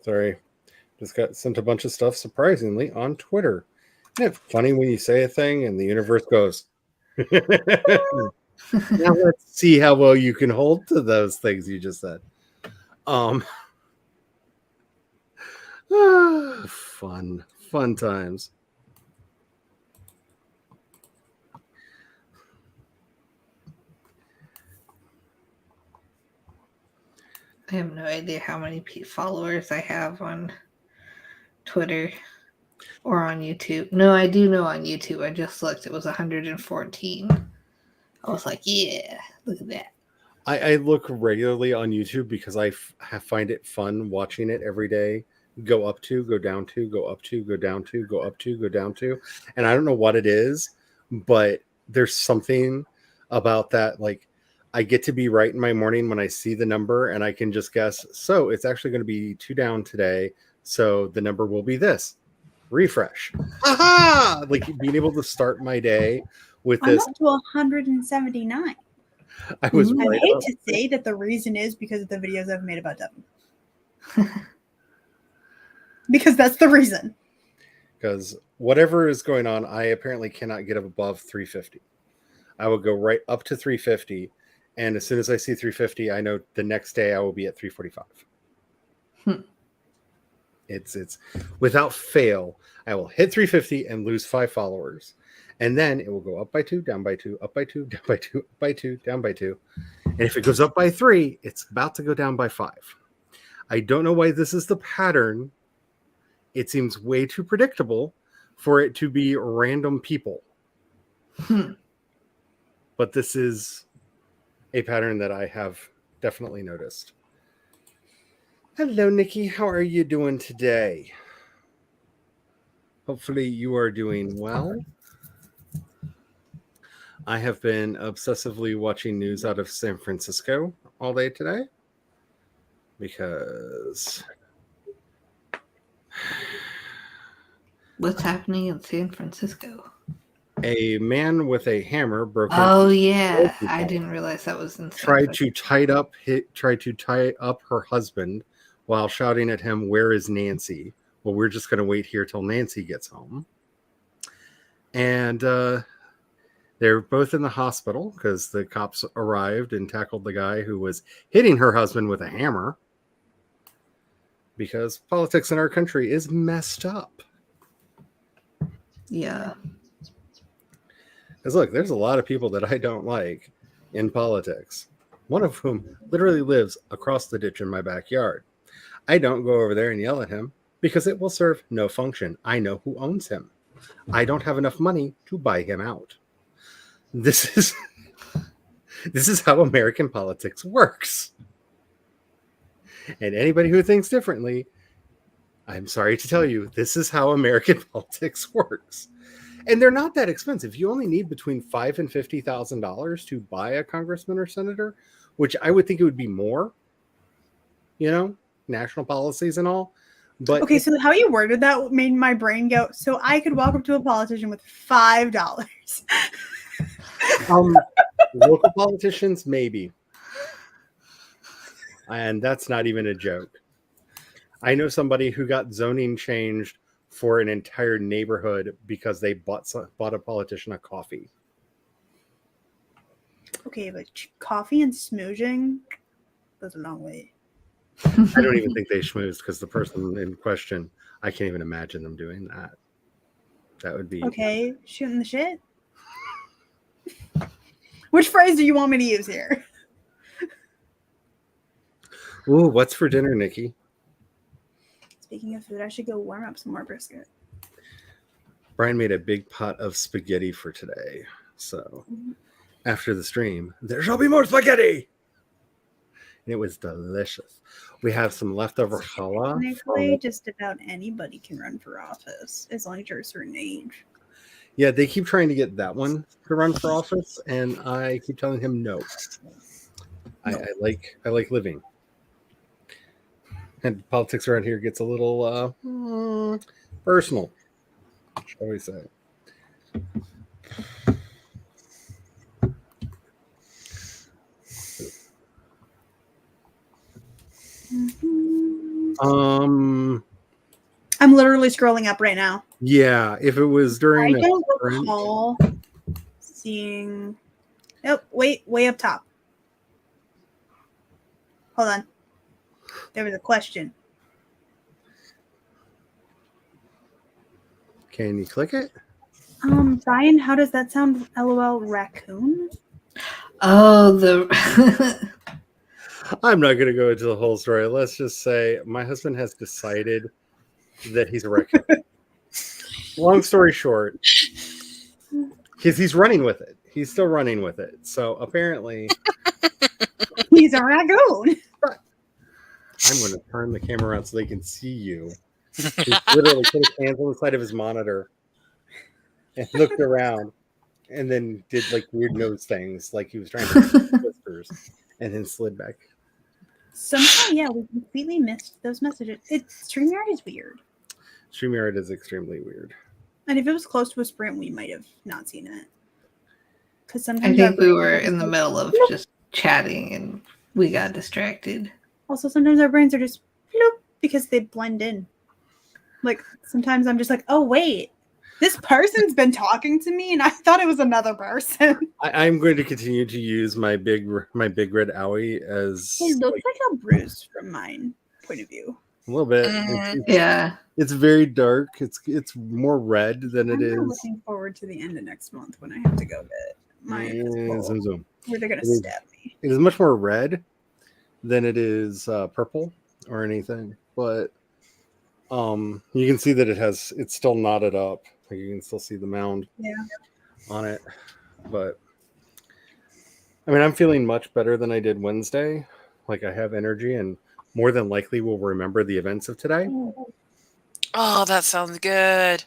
Speaker 1: Sorry. Just got sent a bunch of stuff, surprisingly, on Twitter. Isn't it funny when you say a thing and the universe goes... Now let's see how well you can hold to those things you just said. Fun times.
Speaker 3: I have no idea how many followers I have on Twitter or on YouTube. No, I do know on YouTube. I just looked. It was 114. I was like, yeah, look at that.
Speaker 1: I look regularly on YouTube because I find it fun watching it every day. Go up to, go down to, go up to, go down to, go up to, go down to. And I don't know what it is, but there's something about that. Like, I get to be right in my morning when I see the number and I can just guess. So it's actually going to be 2 down today. So the number will be this. Refresh. Aha! Like being able to start my day with
Speaker 2: I'm
Speaker 1: this.
Speaker 2: up to 179.
Speaker 1: I was
Speaker 2: I
Speaker 1: right
Speaker 2: hate
Speaker 1: up.
Speaker 2: to say that the reason is because of the videos I've made about Devin. Because that's the reason.
Speaker 1: Because whatever is going on, I apparently cannot get above 350. I will go right up to 350, and as soon as I see 350, I know the next day I will be at 345. It's without fail. I will hit 350 and lose 5 followers, and then it will go up by 2, down by 2, up by 2, down by 2, up by 2, down by 2. And if it goes up by 3, it's about to go down by 5. I don't know why this is the pattern. It seems way too predictable for it to be random people. But this is a pattern that I have definitely noticed. Hello, Nikki. How are you doing today? Hopefully you are doing well. I have been obsessively watching news out of San Francisco all day today because...
Speaker 3: What's happening in San Francisco?
Speaker 1: A man with a hammer broke
Speaker 3: Oh
Speaker 1: into
Speaker 3: yeah, I didn't realize that was in San
Speaker 1: tried to
Speaker 3: Francisco.
Speaker 1: tie up her husband while shouting at him, "Where is Nancy?" Well, we're just going to wait here till Nancy gets home. And they're both in the hospital because the cops arrived and tackled the guy who was hitting her husband with a hammer because politics in our country is messed up.
Speaker 3: Yeah.
Speaker 1: Because look, there's a lot of people that I don't like in politics. One of whom literally lives across the ditch in my backyard. I don't go over there and yell at him because it will serve no function. I know who owns him. I don't have enough money to buy him out. This is how American politics works. And anybody who thinks differently, I'm sorry to tell you, this is how American politics works. And they're not that expensive. You only need between $5,000 and $50,000 to buy a congressman or senator, which I would think it would be more, national policies and all. But
Speaker 2: okay, so how you worded that made my brain go, so I could walk up to a politician with $5.
Speaker 1: Local politicians, maybe. And that's not even a joke. I know somebody who got zoning changed for an entire neighborhood because they bought a politician a coffee.
Speaker 2: Okay, but coffee and smoozing goes a long way.
Speaker 1: I don't even think they schmoozed because the person in question, I can't even imagine them doing that. That would be...
Speaker 2: Okay, shooting the shit? Which phrase do you want me to use here?
Speaker 1: Ooh, what's for dinner, Nikki?
Speaker 2: Speaking of food, I should go warm up some more brisket.
Speaker 1: Brian made a big pot of spaghetti for today. So after the stream, there shall be more spaghetti. And it was delicious. We have some leftover challah.
Speaker 2: Technically, just about anybody can run for office as long as you're a certain age.
Speaker 1: Yeah, they keep trying to get that one to run for office, and I keep telling him no. I like living. And politics around here gets a little personal, shall we say.
Speaker 2: I'm literally scrolling up right now.
Speaker 1: Yeah, if it was during...
Speaker 2: I don't recall seeing Nope. Wait, way up top. Hold on. There was a question.
Speaker 1: Can you click it?
Speaker 2: Brian, how does that sound? LOL raccoon?
Speaker 3: Oh, the
Speaker 1: I'm not going to go into the whole story. Let's just say my husband has decided that he's a raccoon. Long story short, because he's running with it. He's still running with it. So apparently,
Speaker 2: He's a raccoon.
Speaker 1: I'm going to turn the camera around so they can see you. He literally put his hands on the side of his monitor and looked around and then did like weird nose things like he was trying to whispers and then slid back.
Speaker 2: Somehow, yeah, we completely missed those messages. StreamYard is weird.
Speaker 1: StreamYard is extremely weird.
Speaker 2: And if it was close to a sprint, we might have not seen it. Because
Speaker 3: I
Speaker 2: sometimes
Speaker 3: think we were in the middle of just chatting and we got distracted.
Speaker 2: Also, sometimes our brains are just bloop, because they blend in. Like sometimes I'm just like, oh wait, this person's been talking to me, and I thought it was another person.
Speaker 1: I'm going to continue to use my big red owie as
Speaker 2: It looks like a bruise from mine point of view.
Speaker 1: a little bit.
Speaker 3: Yeah.
Speaker 1: It's very dark. It's more red than it
Speaker 2: I'm
Speaker 1: is.
Speaker 2: looking forward to the end of next month when I have to go get my physical,
Speaker 1: Zoom.
Speaker 2: where they're gonna
Speaker 1: It is-
Speaker 2: stab me.
Speaker 1: It is much more red than it is purple or anything, but you can see that it's still knotted up. Like you can still see the mound on it. But I mean, I'm feeling much better than I did Wednesday. Like I have energy and more than likely will remember the events of today.
Speaker 4: Oh, that sounds good.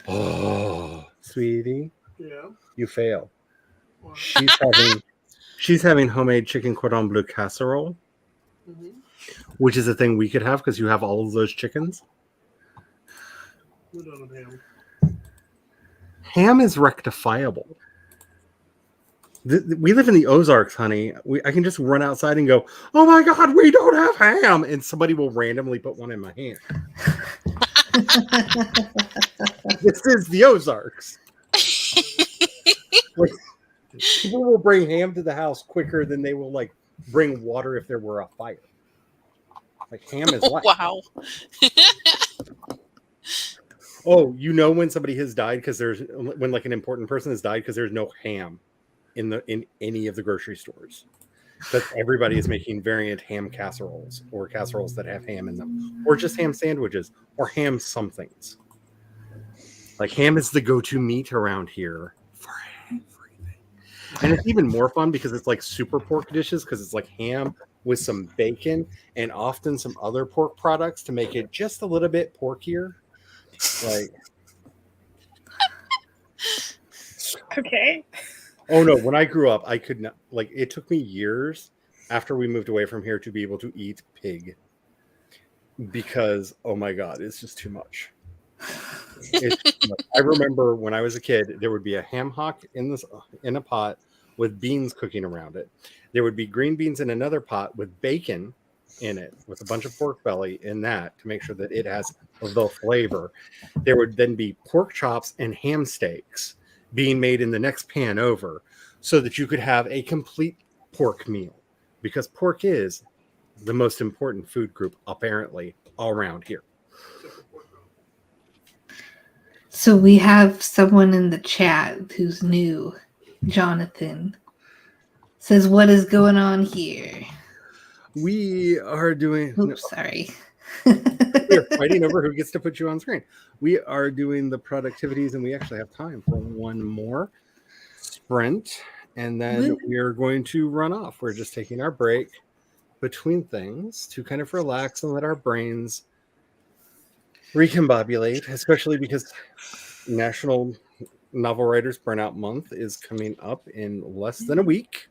Speaker 1: Oh, sweetie,
Speaker 6: Yeah.
Speaker 1: you fail.
Speaker 6: Well,
Speaker 1: She's having homemade chicken cordon bleu casserole,
Speaker 6: mhm.
Speaker 1: which is a thing we could have because you have all of those chickens.
Speaker 6: We're done with ham.
Speaker 1: Ham is rectifiable. We live in the Ozarks, honey. I can just run outside and go, oh my God, we don't have ham. And somebody will randomly put one in my hand. This is the Ozarks. Like, people will bring ham to the house quicker than they will like bring water if there were a fire. Like ham is life.
Speaker 4: Wow.
Speaker 1: Oh, you know when somebody has died because when like an important person has died because there's no ham in any of the grocery stores. But everybody is making variant ham casseroles or casseroles that have ham in them, or just ham sandwiches or ham somethings. Like ham is the go-to meat around here for everything. And it's even more fun because it's like super pork dishes because it's like ham with some bacon and often some other pork products to make it just a little bit porkier. Like,
Speaker 2: Okay.
Speaker 1: oh no, when I grew up, I could not, like, it took me years after we moved away from here to be able to eat pig because, oh my God, it's just too much. It's too much. I remember when I was a kid, there would be a ham hock in a pot with beans cooking around it. There would be green beans in another pot with bacon in it with a bunch of pork belly in that to make sure that it has the flavor. There would then be pork chops and ham steaks being made in the next pan over so that you could have a complete pork meal because pork is the most important food group apparently all around here.
Speaker 3: So we have someone in the chat who's new. Jonathan says, what is going on here?
Speaker 1: We are doing
Speaker 3: Oops, sorry.
Speaker 1: we're fighting over who gets to put you on screen. We are doing the productivities and we actually have time for one more sprint and then we're going to run off. We're just taking our break between things to kind of relax and let our brains recombobulate, especially because National Novel Writers Burnout Month is coming up in less than a week.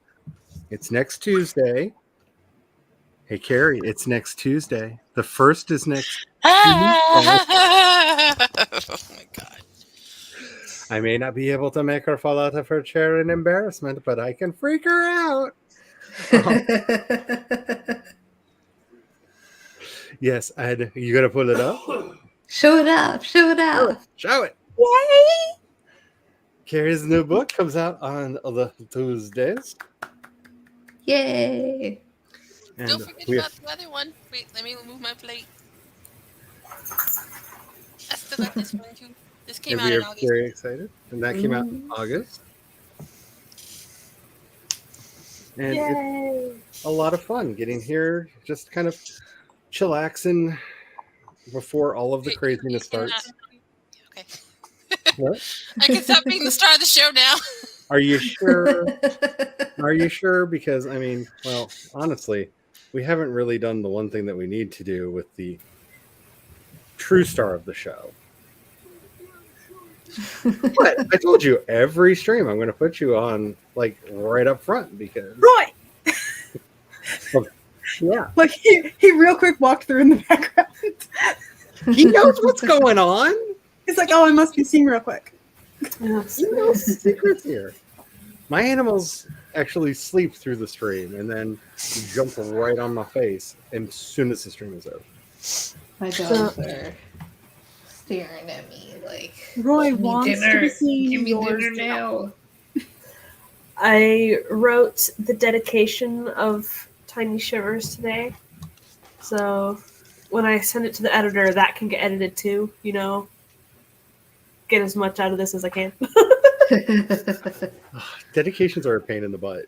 Speaker 1: It's next Tuesday. Hey, Carrie, it's next Tuesday. The first is next Tuesday.
Speaker 4: Oh my God.
Speaker 1: I may not be able to make her fall out of her chair in embarrassment, but I can freak her out. Yes, you got to pull it up?
Speaker 3: Show it up. Show it up.
Speaker 1: Show it.
Speaker 2: Yay!
Speaker 1: Carrie's new book comes out on the Tuesdays.
Speaker 3: Yay!
Speaker 1: And
Speaker 4: Don't forget about the other one. Wait, let me move my plate. I still got this one too. This came
Speaker 1: and
Speaker 4: out
Speaker 1: we
Speaker 4: in
Speaker 1: are
Speaker 4: August.
Speaker 1: very excited. And that came out in
Speaker 3: Ooh.
Speaker 1: August. And it's
Speaker 5: Yay!
Speaker 1: a lot of fun getting here, just kind of chillaxing before all of the
Speaker 4: Wait,
Speaker 1: craziness
Speaker 4: you cannot-
Speaker 1: starts.
Speaker 4: Okay.
Speaker 1: What?
Speaker 4: I can stop being the star of the show now.
Speaker 1: Are you sure? Are you sure? Because, I mean, well, honestly, we haven't really done the one thing that we need to do with the true star of the show. But I told you, every stream I'm going to put you on, like, right up front because,
Speaker 2: Roy!
Speaker 1: yeah,
Speaker 2: Like, he real quick walked through in the background.
Speaker 1: he knows what's going on.
Speaker 2: He's like, oh, I must be seen real quick.
Speaker 5: Yes.
Speaker 1: He knows the secrets here. My animals actually sleep through the stream and then jump right on my face as soon as the stream is over.
Speaker 3: My dogs are staring at me like,
Speaker 2: Roy
Speaker 3: "Give me
Speaker 2: wants to
Speaker 3: dinner.
Speaker 2: be seen.
Speaker 3: Give me
Speaker 2: Yours
Speaker 3: dinner now."
Speaker 5: I wrote the dedication of Tiny Shivers today. So when I send it to the editor, that can get edited too, you know. Get as much out of this as I can.
Speaker 1: Dedications are a pain in the butt.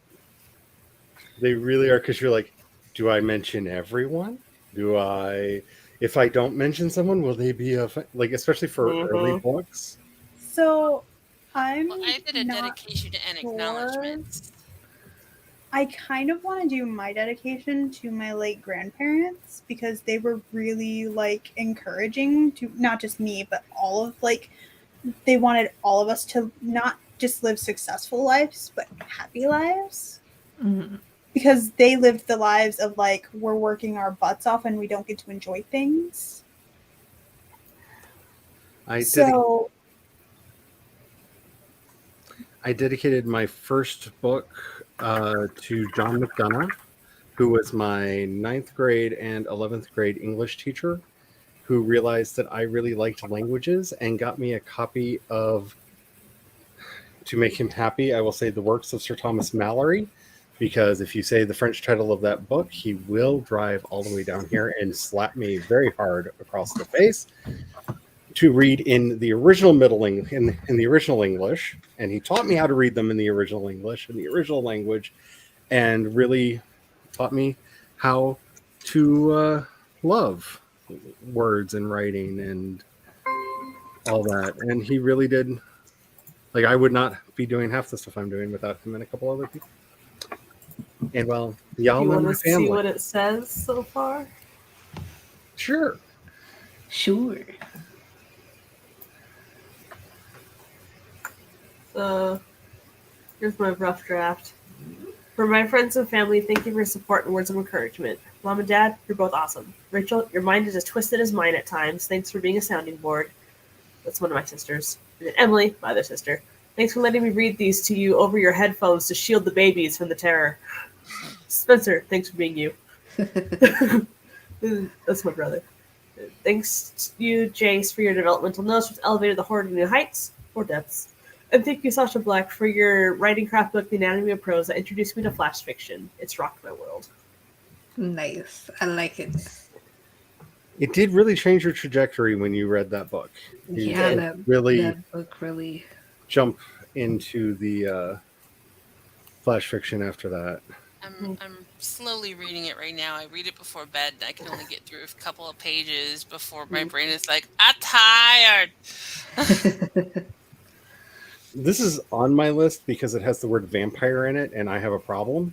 Speaker 1: They really are, because you're like, do I mention everyone? If I don't mention someone, will they be like, especially for early books?
Speaker 2: So, I'm
Speaker 4: Well, I did a
Speaker 2: not
Speaker 4: dedication and
Speaker 2: sure.
Speaker 4: acknowledgments.
Speaker 2: I kind of want to do my dedication to my late grandparents because they were really like encouraging to not just me but all of like they wanted all of us to not just live successful lives but happy lives
Speaker 3: Mhm.
Speaker 2: because they lived the lives of like we're working our butts off and we don't get to enjoy things.
Speaker 1: I dedicated my first book to John McDonough, who was my 9th grade and 11th grade English teacher, who realized that I really liked languages and got me a copy of, to make him happy, I will say, The Works of Sir Thomas Malory, because if you say the French title of that book, he will drive all the way down here and slap me very hard across the face, to read in the original in the original English, and he taught me how to read them in the original English, in the original language, and really taught me how to love words and writing and all that. And he really did. Like, I would not be doing half the stuff I'm doing without him and a couple other people. And, well, y'all
Speaker 5: You
Speaker 1: know
Speaker 5: want
Speaker 1: my
Speaker 5: to see
Speaker 1: family.
Speaker 5: what it says so far?
Speaker 1: Sure.
Speaker 3: Sure.
Speaker 5: So, here's my rough draft. For my friends and family, thank you for your support and words of encouragement. Mom and Dad, you're both awesome. Rachel, your mind is as twisted as mine at times. Thanks for being a sounding board. That's one of my sisters. And then Emily, my other sister. Thanks for letting me read these to you over your headphones to shield the babies from the terror. Spencer, thanks for being you. That's my brother. Thanks to you, Jace, for your developmental notes, which elevated the horde to new heights or depths. And thank you, Sasha Black, for your writing craft book, The Anatomy of Prose, that introduced me to flash fiction. It's rocked my world.
Speaker 3: Nice. I like it.
Speaker 1: It did really change your trajectory when you read that book. You
Speaker 3: Yeah,
Speaker 1: did really
Speaker 3: that book really.
Speaker 1: jump into the flash fiction after that.
Speaker 4: I'm slowly reading it right now. I read it before bed, and I can only get through a couple of pages before my brain is like, I'm tired.
Speaker 1: This is on my list because it has the word vampire in it, and I have a problem.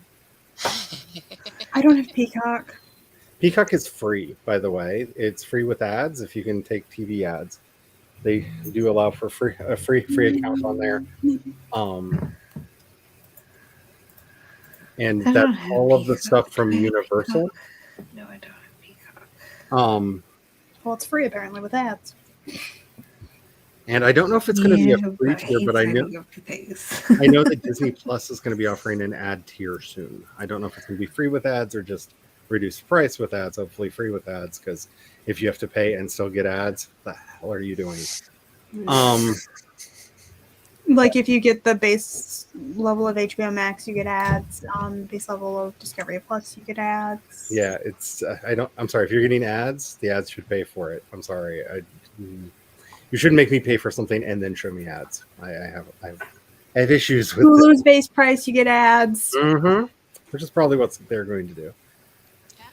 Speaker 2: I don't have Peacock.
Speaker 1: Peacock is free, by the way. It's free with ads if you can take TV ads. They do allow for a free account on there. And
Speaker 3: I don't
Speaker 1: that's
Speaker 3: have
Speaker 1: all of the
Speaker 3: Peacock.
Speaker 1: stuff from
Speaker 3: I have
Speaker 1: Universal.
Speaker 3: Peacock. No, I don't have Peacock.
Speaker 2: Well, it's free apparently with ads.
Speaker 1: And I don't know if it's going to be a free
Speaker 3: I
Speaker 1: tier,
Speaker 3: hate
Speaker 1: but I know
Speaker 3: signing up for things.
Speaker 1: I know that Disney Plus is going to be offering an ad tier soon. I don't know if it's going to be free with ads or just reduced price with ads. Hopefully free with ads, because if you have to pay and still get ads, what the hell are you doing?
Speaker 2: Like if you get the base level of HBO Max, you get ads. Base level of Discovery Plus, you get ads.
Speaker 1: Yeah, it's I'm sorry if you're getting ads. The ads should pay for it. I'm sorry. You shouldn't make me pay for something and then show me ads. I have issues with
Speaker 2: Hulu's base price, you get ads.
Speaker 1: Which is probably what they're going to do.
Speaker 4: Yeah.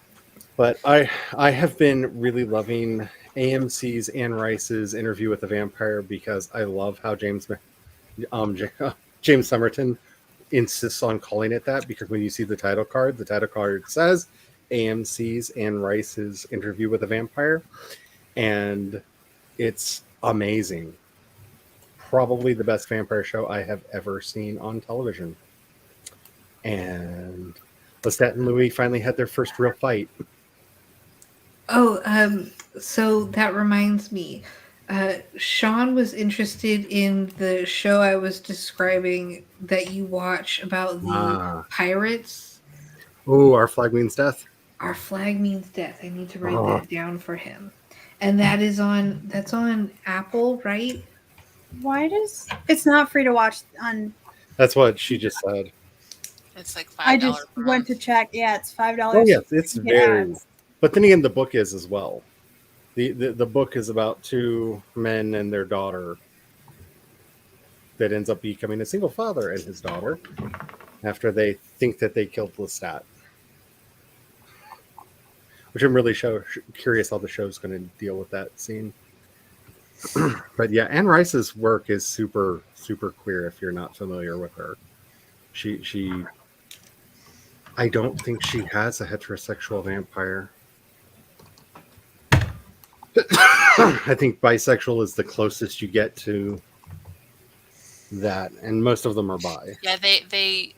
Speaker 1: But I have been really loving AMC's Anne Rice's Interview with the Vampire because I love how James Somerton insists on calling it that, because when you see the title card says AMC's Anne Rice's Interview with a Vampire, and it's amazing. Probably the best vampire show I have ever seen on television. And Lestat and Louis finally had their first real fight.
Speaker 3: Oh, so that reminds me. Sean was interested in the show I was describing that you watch about the pirates.
Speaker 1: Oh, Our Flag Means Death.
Speaker 3: Our Flag Means Death. I need to write that down for him. And that's on Apple, right?
Speaker 2: Why does it's not free to watch on?
Speaker 1: That's what she just said.
Speaker 4: It's like $5.
Speaker 2: I just
Speaker 4: per
Speaker 2: went
Speaker 4: month.
Speaker 2: to check. Yeah, it's $5.
Speaker 1: Oh yes, it's
Speaker 2: to get
Speaker 1: very.
Speaker 2: ads.
Speaker 1: But then again, the book is as well. The book is about two men and their daughter that ends up becoming a single father and his daughter after they think that they killed Lestat. Which I'm really curious how the show's going to deal with that scene. But yeah, Anne Rice's work is super, super queer if you're not familiar with her. She I don't think she has a heterosexual vampire. I think bisexual is the closest you get to that, and most of them are bi.
Speaker 4: Yeah, they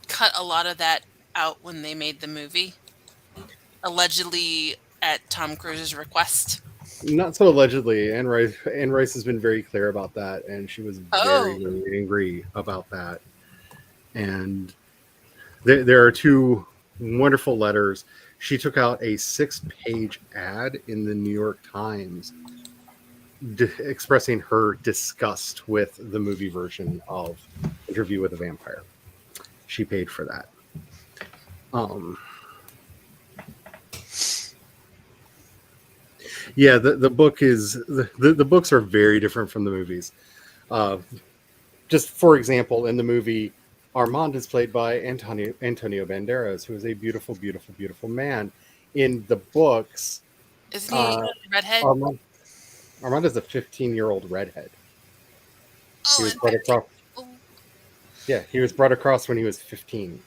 Speaker 4: cut a lot of that out when they made the movie, allegedly at Tom Cruise's request.
Speaker 1: Not so allegedly. Anne Rice has been very clear about that, and she was very, very angry about that. And there are two wonderful letters. She took out a 6-page ad in the New York Times expressing her disgust with the movie version of Interview with a Vampire. She paid for that. Yeah, the book is the books are very different from the movies. Just for example, in the movie, Armand is played by Antonio Banderas, who is a beautiful, beautiful, beautiful man. In the books,
Speaker 4: Isn't he redhead?
Speaker 1: Armand is a 15-year-old redhead. He
Speaker 4: Oh,
Speaker 1: was
Speaker 4: and
Speaker 1: brought across. Yeah, he was brought across when he was 15.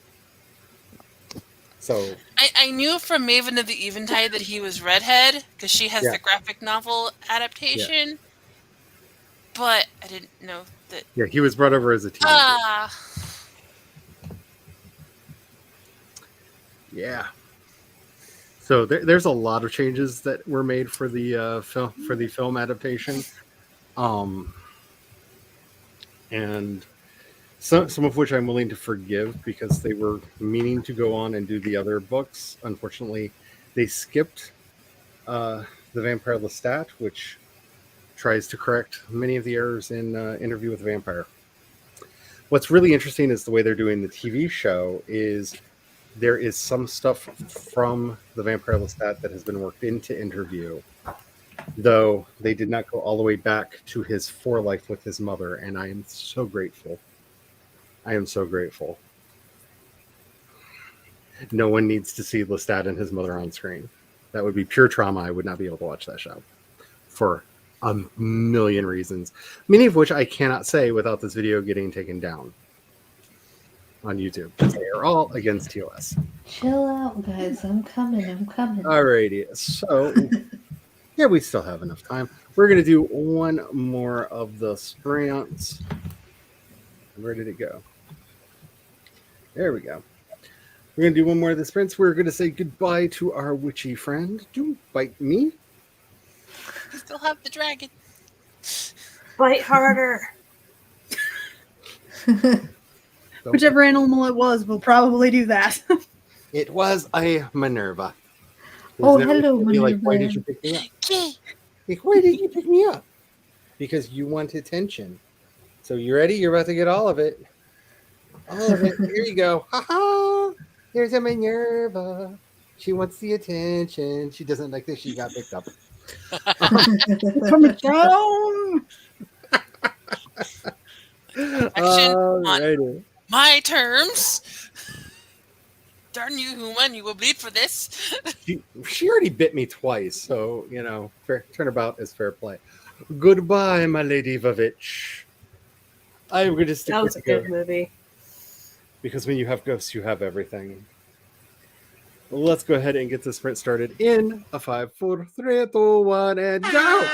Speaker 1: So
Speaker 4: I knew from Maven of the Eventide that he was redhead because she has the graphic novel adaptation, but I didn't know that.
Speaker 1: yeah, he was brought over as a teenager. Yeah. So there's a lot of changes that were made for the film adaptation, and some of which I'm willing to forgive because they were meaning to go on and do the other books. Unfortunately, they skipped the Vampire Lestat, which tries to correct many of the errors in Interview with a Vampire. What's really interesting is the way they're doing the TV show is there is some stuff from the Vampire Lestat that has been worked into Interview, though they did not go all the way back to his forelife with his mother, and I am so grateful. I am so grateful. No one needs to see Lestat and his mother on screen. That would be pure trauma. I would not be able to watch that show for a million reasons, many of which I cannot say without this video getting taken down on YouTube. They are all against TOS.
Speaker 3: Chill out, guys. I'm coming.
Speaker 1: Alrighty. So, yeah, we still have enough time. We're going to do one more of the sprints. Where did it go? There we go. We're going to do one more of the sprints. We're going to say goodbye to our witchy friend. Don't bite me.
Speaker 4: You still have the dragon.
Speaker 5: Bite harder.
Speaker 2: Whichever animal it was will probably do that.
Speaker 1: It was a Minerva.
Speaker 3: Oh, hello,
Speaker 1: Like, why did
Speaker 3: Minerva.
Speaker 1: you pick me up? Like, why did you pick me up? because you want attention. So you ready? You're about to get all of it. All of it. Here you go. Ha ha! There's a Minerva. She wants the attention. She doesn't like that she got picked up.
Speaker 2: Coming down.
Speaker 4: Action on
Speaker 1: Alrighty.
Speaker 4: my terms. Darn you, human! You will bleed for this.
Speaker 1: She already bit me twice, so turnabout is fair play. Goodbye, my lady Vavitch. I'm going to stick
Speaker 5: That
Speaker 1: with
Speaker 5: was a
Speaker 1: you
Speaker 5: good movie.
Speaker 1: because when you have ghosts, you have everything. Well, let's go ahead and get the sprint started in a 5, 4, 3, 2, 1, and go!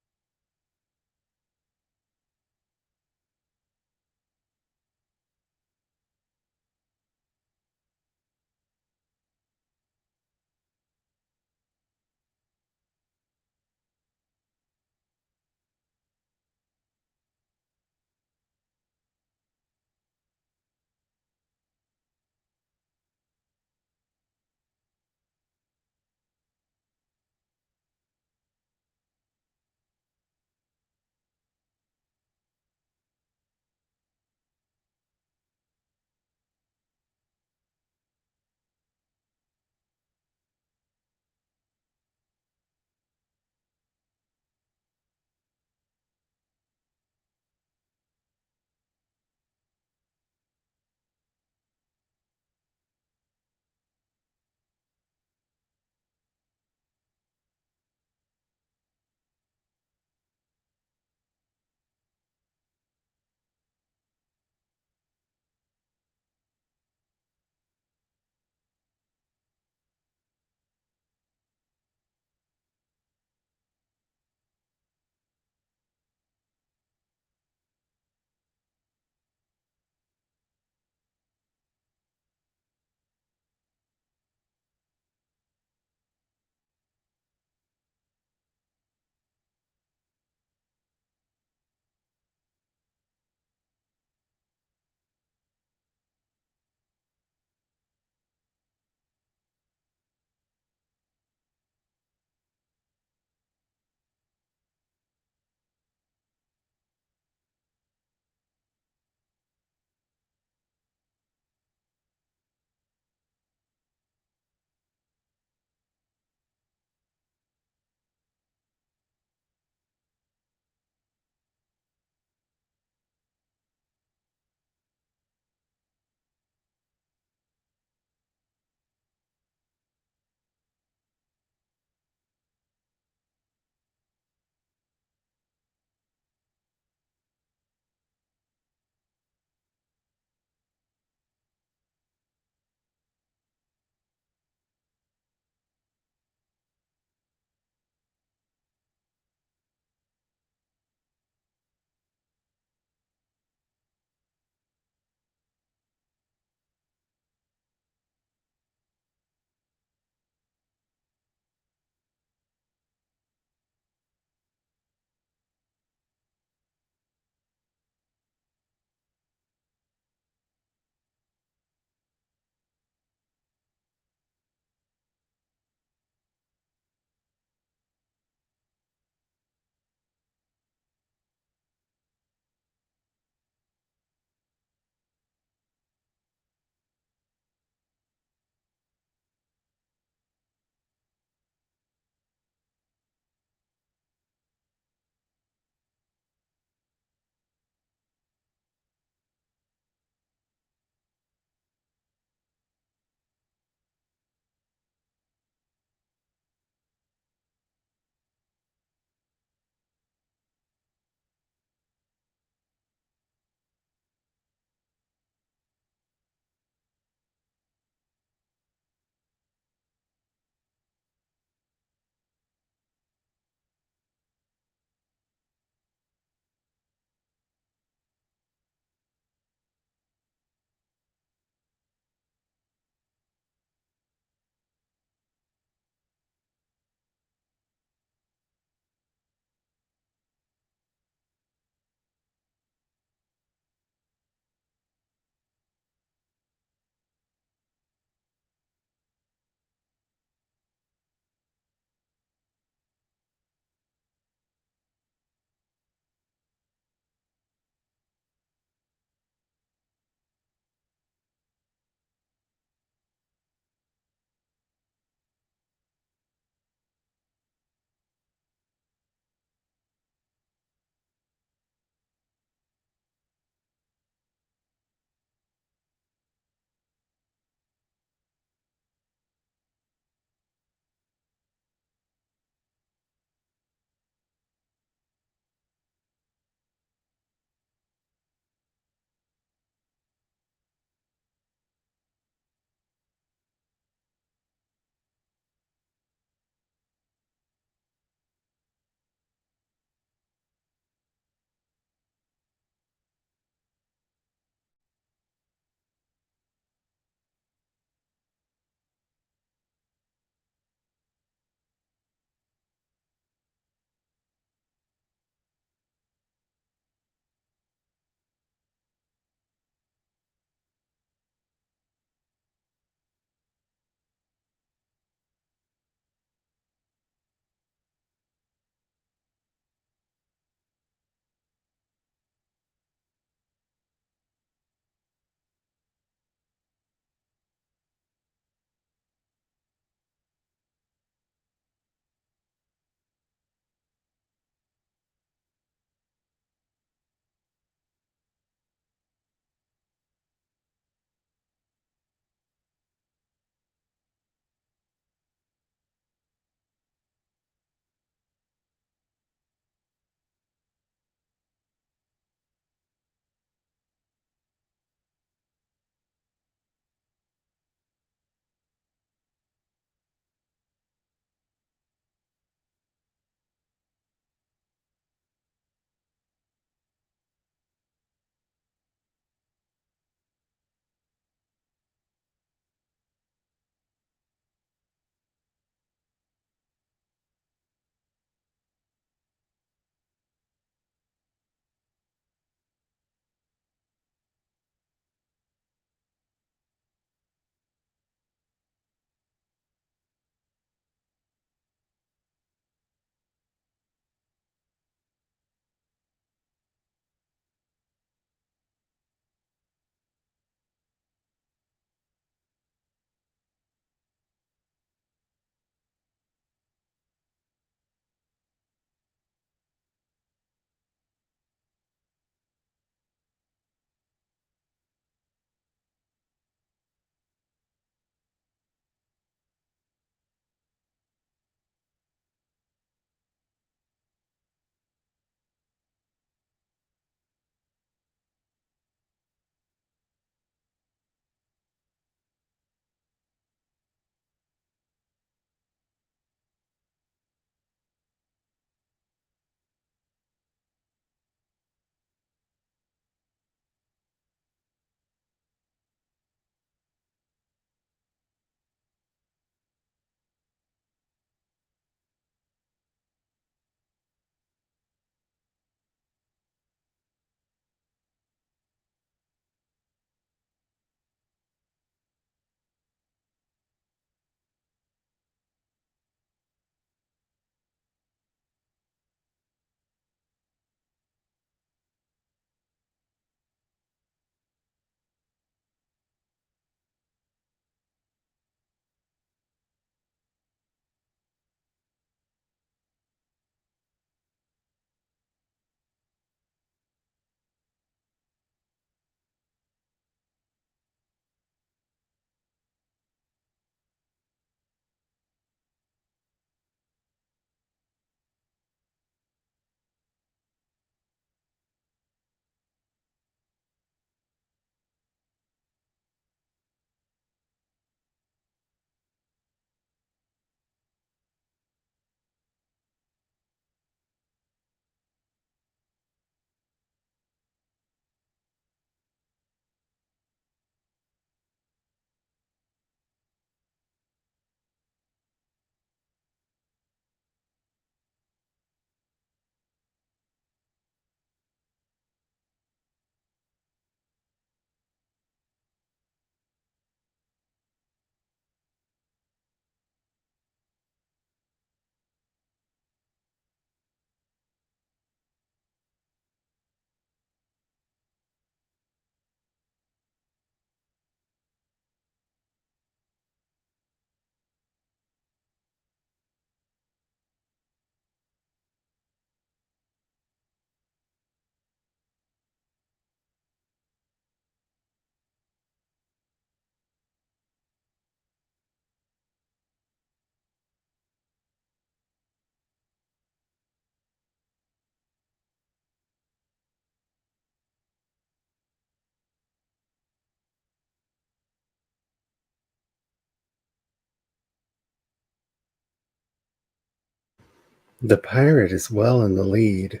Speaker 1: The pirate is well in the lead.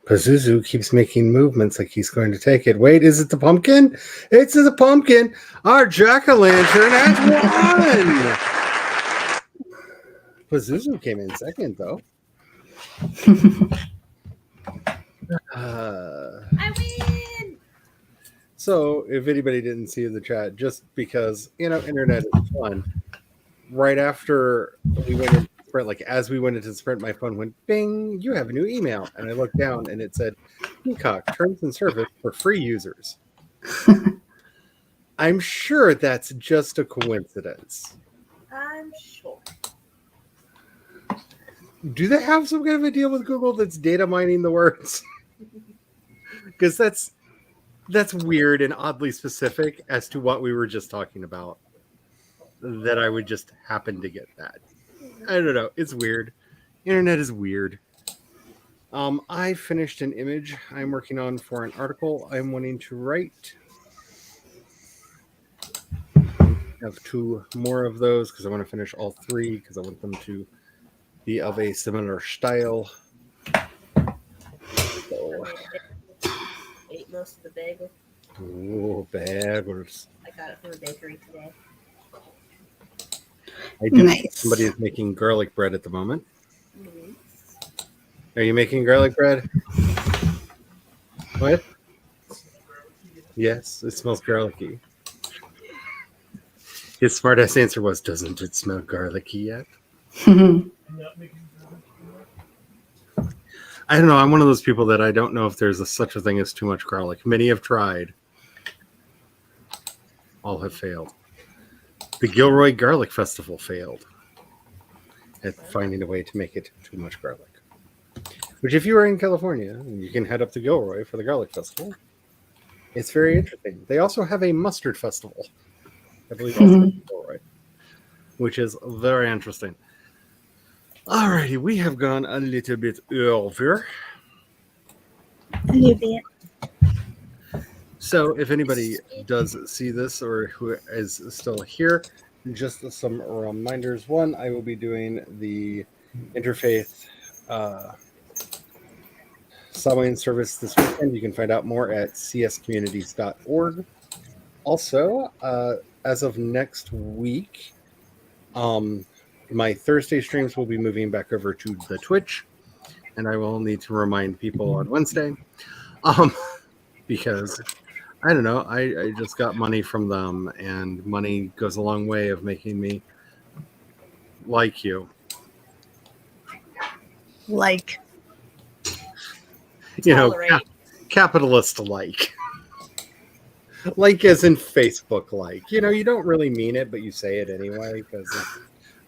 Speaker 1: Pazuzu keeps making movements like he's going to take it. Wait, is it the pumpkin? It's the pumpkin. Our jack-o'-lantern has won. Pazuzu came in second, though.
Speaker 5: I win!
Speaker 1: So, if anybody didn't see in the chat, just because, internet is fun, right after we went into Sprint, like as we went into Sprint, my phone went, bing, you have a new email. And I looked down and it said, Peacock, terms and service for free users. I'm sure that's just a coincidence.
Speaker 5: I'm sure.
Speaker 1: Do they have some kind of a deal with Google that's data mining the words? Because that's weird and oddly specific as to what we were just talking about. That I would just happen to get that. I don't know. It's weird. Internet is weird. I finished an image I'm working on for an article I'm wanting to write. I have 2 more of those because I want to finish all 3 because I want them to be of a similar style. So,
Speaker 5: Ate most of the bagel.
Speaker 1: oh, bagels.
Speaker 5: I got it from the bakery today.
Speaker 1: I do.
Speaker 3: Nice.
Speaker 1: Somebody is making garlic bread at the moment.
Speaker 5: Mm-hmm.
Speaker 1: Are you making garlic bread? What? Yes, it smells garlicky. His smartass answer was, doesn't it smell garlicky yet? I don't know. I'm one of those people that I don't know if there's such a thing as too much garlic. Many have tried. All have failed. The Gilroy Garlic Festival failed at finding a way to make it too much garlic. Which, if you are in California, you can head up to Gilroy for the Garlic Festival. It's very interesting. They also have a mustard festival, I believe, also in Gilroy, which is very interesting. Alrighty, we have gone a little bit over.
Speaker 2: A little bit.
Speaker 1: So, if anybody does see this or who is still here, just some reminders. 1, I will be doing the interfaith Subway service this weekend. You can find out more at cscommunities.org. Also, as of next week, my Thursday streams will be moving back over to the Twitch, and I will need to remind people on Wednesday, because I don't know, I just got money from them, and money goes a long way of making me like you.
Speaker 2: Like,
Speaker 5: Tolerate.
Speaker 1: Capitalist like. Like as in Facebook like. You don't really mean it, but you say it anyway because it's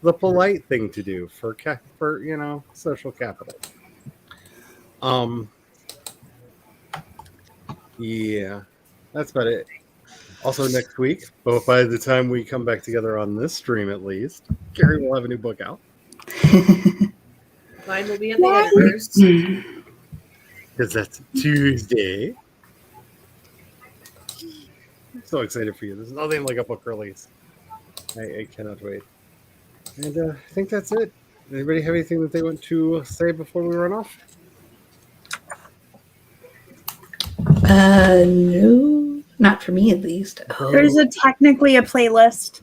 Speaker 1: the polite thing to do for social capital. Yeah, that's about it. Also next week, but by the time we come back together on this stream at least, Gary will have a new book out.
Speaker 5: Mine will be at the editors.
Speaker 1: Because that's Tuesday. I'm so excited for you. There's nothing like a book release. I cannot wait. And I think that's it. Anybody have anything that they want to say before we run off?
Speaker 3: No, not for me at least.
Speaker 2: there's technically a playlist.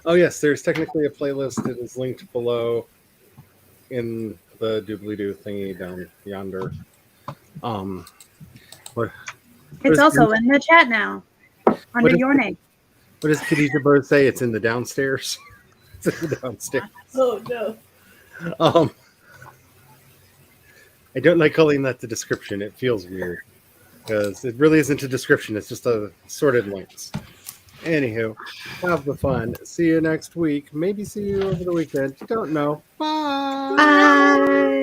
Speaker 1: Oh, yes, there's technically a playlist. It is linked below in the doobly-doo thingy down yonder.
Speaker 2: It's also in the chat now, under your name.
Speaker 1: What does Kitty DeBose say? It's in the downstairs. It's in the downstairs.
Speaker 5: Oh no.
Speaker 1: I don't like calling that the description. It feels weird because it really isn't a description. It's just a sorted links. Anywho, have the fun. See you next week. Maybe see you over the weekend. Don't know. Bye.
Speaker 2: Bye.